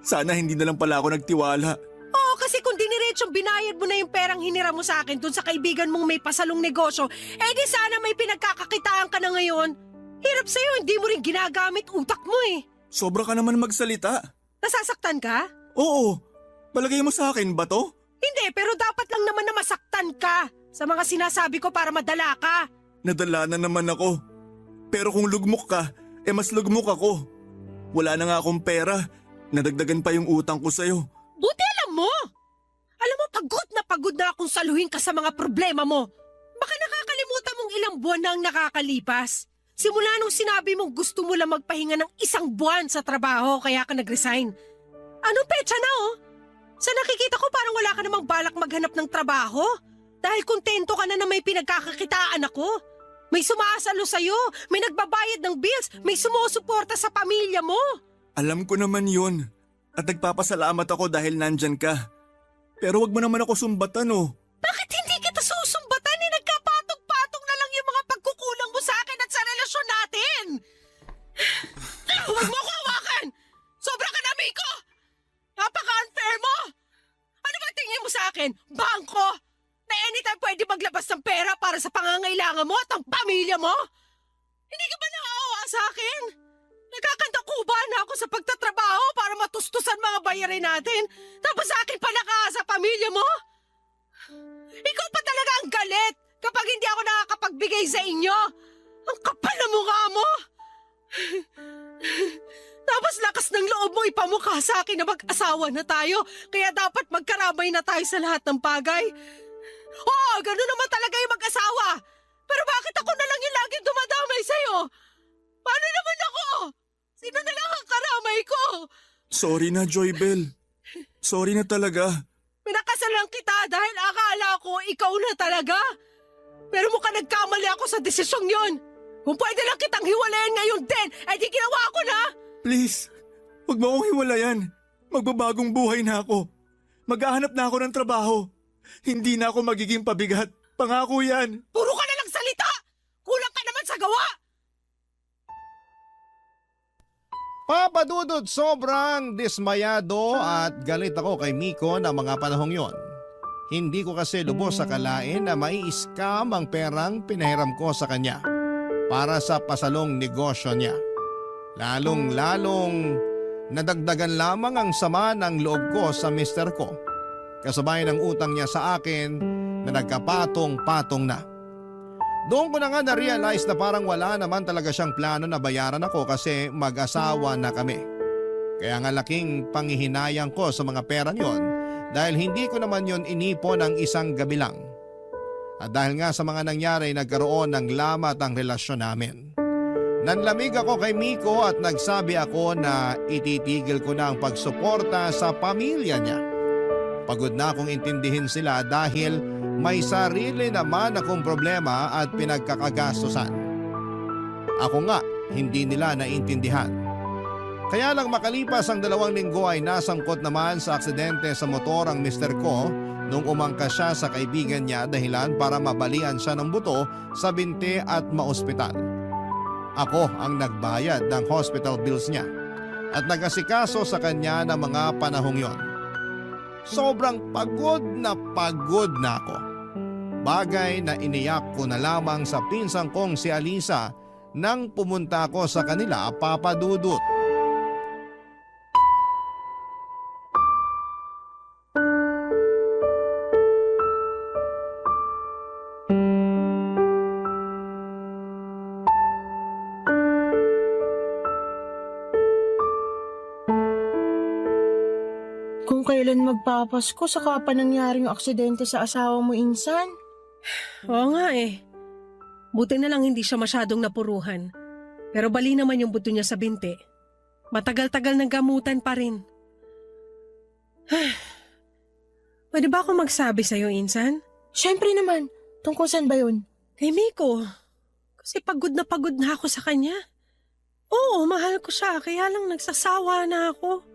Sana hindi na lang pala ako nagtiwala. Oo, kasi kung diniretsyong binayad mo na yung perang hinira mo sa akin dun sa kaibigan mong may pasalong negosyo, di sana may pinagkakakitaan ka na ngayon. Hirap sa'yo, hindi mo rin ginagamit utak mo eh. Sobra ka naman magsalita. Nasasaktan ka? Oo, palagay mo sa akin ba to? Hindi, pero dapat lang naman na masaktan ka sa mga sinasabi ko para madala ka. Nadala na naman ako. Pero kung lugmok ka, mas lugmok ako. Wala na nga akong pera. Nadagdagan pa yung utang ko sa'yo. Buti alam mo! Alam mo, pagod na akong saluhin ka sa mga problema mo. Baka nakakalimutan mong ilang buwan na ang nakakalipas. Simula nung sinabi mong gusto mo lang magpahinga ng 1 buwan sa trabaho kaya ka nag-resign. Anong petsa na oh? Sa nakikita ko parang wala ka namang balak maghanap ng trabaho. Dahil kontento ka na may pinagkakakitaan ako. May sumasalo sa'yo, may nagbabayad ng bills, may sumusuporta sa pamilya mo. Alam ko naman yun. At nagpapasalamat ako dahil nandyan ka. Pero wag mo naman ako sumbatan oh. Bakit hindi kita susumbatan? Nagkapatong-patong na lang yung mga pagkukulang mo sa akin at sa relasyon natin. Huwag mo ko hawakan! Sobra ka na, Miko! Napaka-unfair mo! Ano ba tingin mo sa akin? Bangko? Na anytime pwede maglabas ng pera para sa pangangailangan mo at ang pamilya mo? Hindi ka ba nakaawa sa akin? Nagkakandakuba na ako sa pagtatrabaho para matustusan mga bayarin natin. Tapos sa akin pa nakaasa pamilya mo? Ikaw pa talaga ang galit kapag hindi ako nakakapagbigay sa inyo. Ang kapal na mukha mo. Tapos lakas ng loob mo ipamukha sa akin na mag-asawa na tayo. Kaya dapat magkaramay na tayo sa lahat ng bagay. Oo, gano'n naman talaga yung mag-asawa. Pero bakit ako na lang yung laging dumadamay sa'yo? Paano naman ako? Sino na lang ang karamay ko? Sorry na, Joybell. Sorry na talaga. Pinakasalan kita dahil akala ko ikaw na talaga. Pero mukhang nagkamali ako sa desisyong yon. Kung pwede lang kitang hiwalayan ngayon din, di ginawa ko na. Please, wag mo akong hiwalayan. Magbabagong buhay na ako. Maghahanap na ako ng trabaho. Hindi na ako magiging pabigat. Pangako yan. Puro ka na lang salita! Kulang ka naman sa gawa! Papa Dudut, sobrang dismayado at galit ako kay Miko na mga panahong yon. Hindi ko kasi lubos sa kalain na mai-scam ang perang pinahiram ko sa kanya para sa pasalong negosyo niya. Lalong nadagdagan lamang ang sama ng loob ko sa mister ko. Kasabay ng utang niya sa akin na nagkapatong-patong na. Doon ko na nga na-realize na parang wala naman talaga siyang plano na bayaran ako kasi mag-asawa na kami. Kaya nga laking panghihinayang ko sa mga perang yon dahil hindi ko naman yon inipon ng isang gabi lang. At dahil nga sa mga nangyari nagkaroon ng lamat ang relasyon namin. Nanlamig ako kay Miko at nagsabi ako na ititigil ko na ang pagsuporta sa pamilya niya. Pagod na akong intindihin sila dahil may sarili naman akong problema at pinagkakagastusan. Ako nga, hindi nila naintindihan. Kaya lang makalipas ang 2 linggo ay nasangkot naman sa aksidente sa motor ang mister ko nung umangkas siya sa kaibigan niya dahilan para mabalian siya ng buto sa binti at maospital. Ako ang nagbayad ng hospital bills niya at nag-asikaso sa kanya ng mga panahong yon. Sobrang pagod na ako. Bagay na iniyak ko na lamang sa pinsang kong si Alisa nang pumunta ako sa kanila, Papa Dudut. Kung kailan magpapasko, saka pa nangyari yung aksidente sa asawa mo, Insan. Oo nga eh. Buti na lang hindi siya masyadong napuruhan. Pero bali naman yung buto niya sa binti. Matagal-tagal ng gamutan pa rin. Pwede ba ako magsabi sa'yo, Insan? Siyempre naman. Tungkol saan ba yun? Kay Miko. Kasi pagod na ako sa kanya. Oo, mahal ko siya. Kaya lang nagsasawa na ako.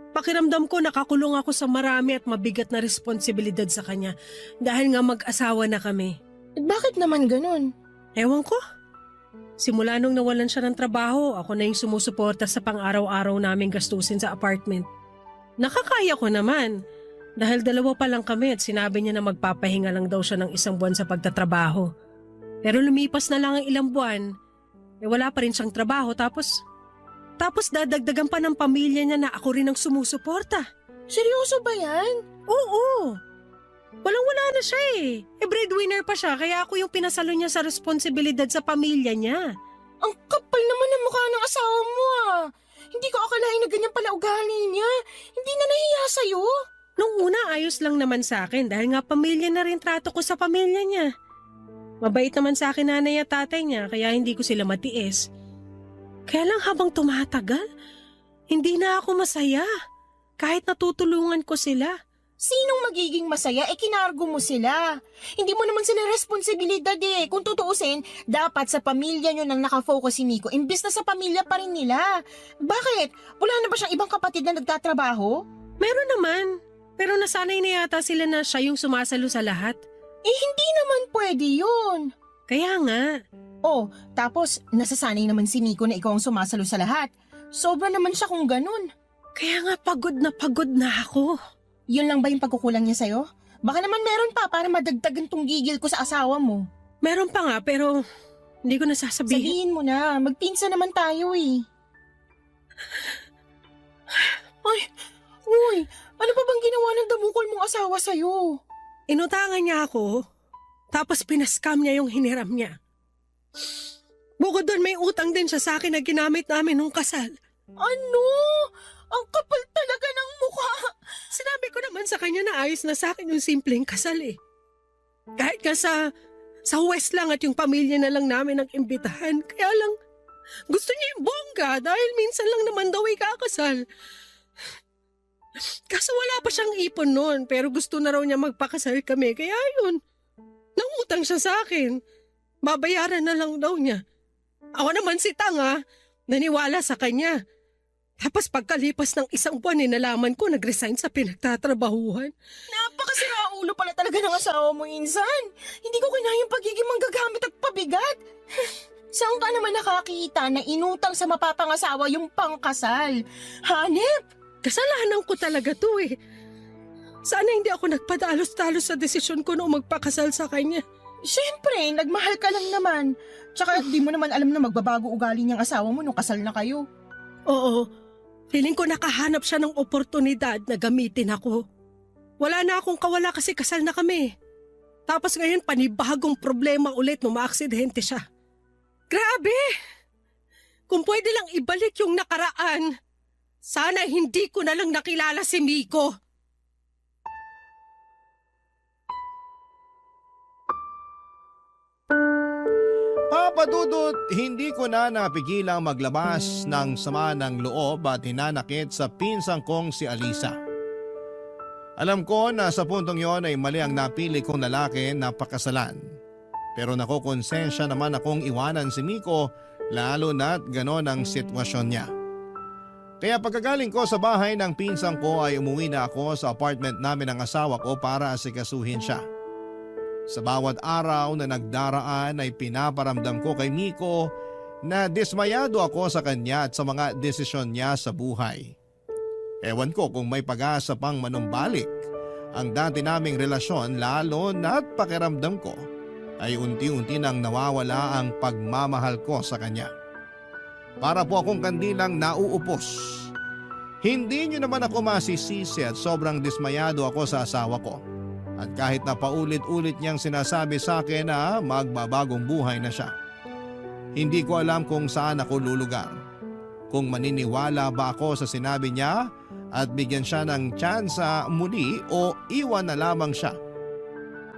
Pakiramdam ko nakakulong ako sa marami at mabigat na responsibilidad sa kanya dahil nga mag-asawa na kami. Bakit naman ganun? Ewan ko. Simula nung nawalan siya ng trabaho, ako na yung sumusuporta sa pang-araw-araw naming gastusin sa apartment. Nakakaya ko naman dahil 2 pa lang kami at sinabi niya na magpapahinga lang daw siya ng 1 buwan sa pagtatrabaho. Pero lumipas na lang ang ilang buwan, wala pa rin siyang trabaho tapos dadagdagan pa ng pamilya niya na ako rin ang sumusuporta. Seryoso ba yan? Oo. Walang-wala na siya eh. Breadwinner pa siya kaya ako yung pinasalo niya sa responsibilidad sa pamilya niya. Ang kapal naman ng mukha ng asawa mo ah. Hindi ko akalain na ganyan pala ugali niya. Hindi na nahiya sa'yo. Nung una ayos lang naman sa akin dahil nga pamilya na rin trato ko sa pamilya niya. Mabait naman sa akin nanay at tatay niya kaya hindi ko sila matiis. Kaya lang habang tumatagal, hindi na ako masaya. Kahit natutulungan ko sila. Sinong magiging masaya? Kinargo mo sila. Hindi mo naman sila responsibilidad eh. Kung tutuusin, dapat sa pamilya nyo nang nakafocus si Miko, imbis na sa pamilya pa rin nila. Bakit? Wala na ba siyang ibang kapatid na nagtatrabaho? Meron naman. Pero nasanay na yata sila na siya yung sumasalo sa lahat. Hindi naman pwede yun. Kaya nga. Oh, tapos nasasanay naman si Miko na ikaw ang sumasalo sa lahat. Sobra naman siya kung ganun. Kaya nga pagod na ako. Yun lang ba yung pagkukulang niya sa'yo? Baka naman meron pa para madagdagan tong gigil ko sa asawa mo. Meron pa nga pero hindi ko nasasabihin. Sabihin mo na, magpinsa naman tayo eh. Ay, uy, ano pa bang ginawa ng damukol mong asawa sa'yo? Inutangan niya ako, tapos pinaskam niya yung hiniram niya. Bukod doon may utang din siya sa akin na ginamit namin nung kasal. Ano? Ang kapal talaga ng mukha. Sinabi ko naman sa kanya na ayos na sa akin yung simpleng kasal eh. Kahit nga sa West lang at yung pamilya na lang namin ang imbitahan. Kaya lang, gusto niya yung bongga dahil minsan lang naman daw ikakasal. Kaso wala pa siyang ipon noon pero gusto na raw niya magpakasal kami. Kaya yun, nangutang siya sa akin. Babayaran na lang daw niya. Ako naman si Tanga, naniwala sa kanya. Tapos pagkalipas ng 1 buwan, nalaman ko nag-resign sa pinagtatrabahuhan. Napakasira ulo pala talaga ng asawa mo, Insan. Hindi ko kinayang pagiging manggagamit at pabigat. Saan ka naman nakakita na inutang sa mapapangasawa yung pangkasal? Hanep! Kasalanan ko talaga to eh. Sana hindi ako nagpadalos-dalos sa desisyon ko noong magpakasal sa kanya. Siyempre, nagmahal ka lang naman. Tsaka di mo naman alam na magbabago ugali niyang asawa mo nung kasal na kayo. Oo, feeling ko nakahanap siya ng oportunidad na gamitin ako. Wala na akong kawala kasi kasal na kami. Tapos ngayon panibagong problema ulit nung maaksidente siya. Grabe! Kung pwede lang ibalik yung nakaraan, sana hindi ko na lang nakilala si Miko. Papadudot, hindi ko na napigilang maglabas ng sama ng loob at hinanakit sa pinsang kong si Alisa. Alam ko na sa puntong yon ay mali ang napili kong lalaki na pakasalan. Pero nakukonsensya naman akong iwanan si Miko lalo na't ganon ang sitwasyon niya. Kaya pagkagaling ko sa bahay ng pinsang ko ay umuwi na ako sa apartment namin ng asawa ko para asikasuhin siya. Sa bawat araw na nagdaraan ay pinaparamdam ko kay Miko na dismayado ako sa kanya at sa mga desisyon niya sa buhay. Ewan ko kung may pag-asa pang manumbalik ang dati naming relasyon lalo na't pakiramdam ko ay unti-unti nang nawawala ang pagmamahal ko sa kanya. Para po akong kandilang nauupos. Hindi niyo naman ako masisisi at sobrang dismayado ako sa asawa ko. At kahit na paulit-ulit niyang sinasabi sa akin na magbabagong buhay na siya. Hindi ko alam kung saan ako lulugar. Kung maniniwala ba ako sa sinabi niya at bigyan siya ng tsansa muli o iwan na lamang siya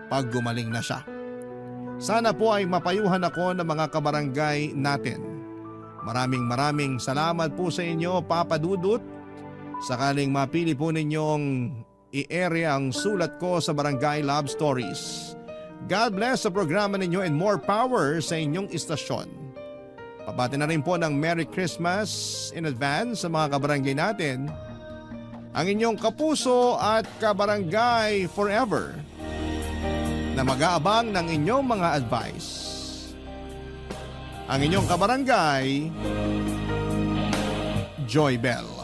pag gumaling na siya. Sana po ay mapayuhan ako ng mga kabarangay natin. Maraming salamat po sa inyo, Papa Dudut. Sakaling mapili po ninyong i-ere ang sulat ko sa Barangay Love Stories. God bless sa programa ninyo and more power sa inyong istasyon. Pabati na rin po ng Merry Christmas in advance sa mga kabarangay natin. Ang inyong kapuso at kabarangay forever na mag-aabang ng inyong mga advice. Ang inyong kabarangay, Joy Bell.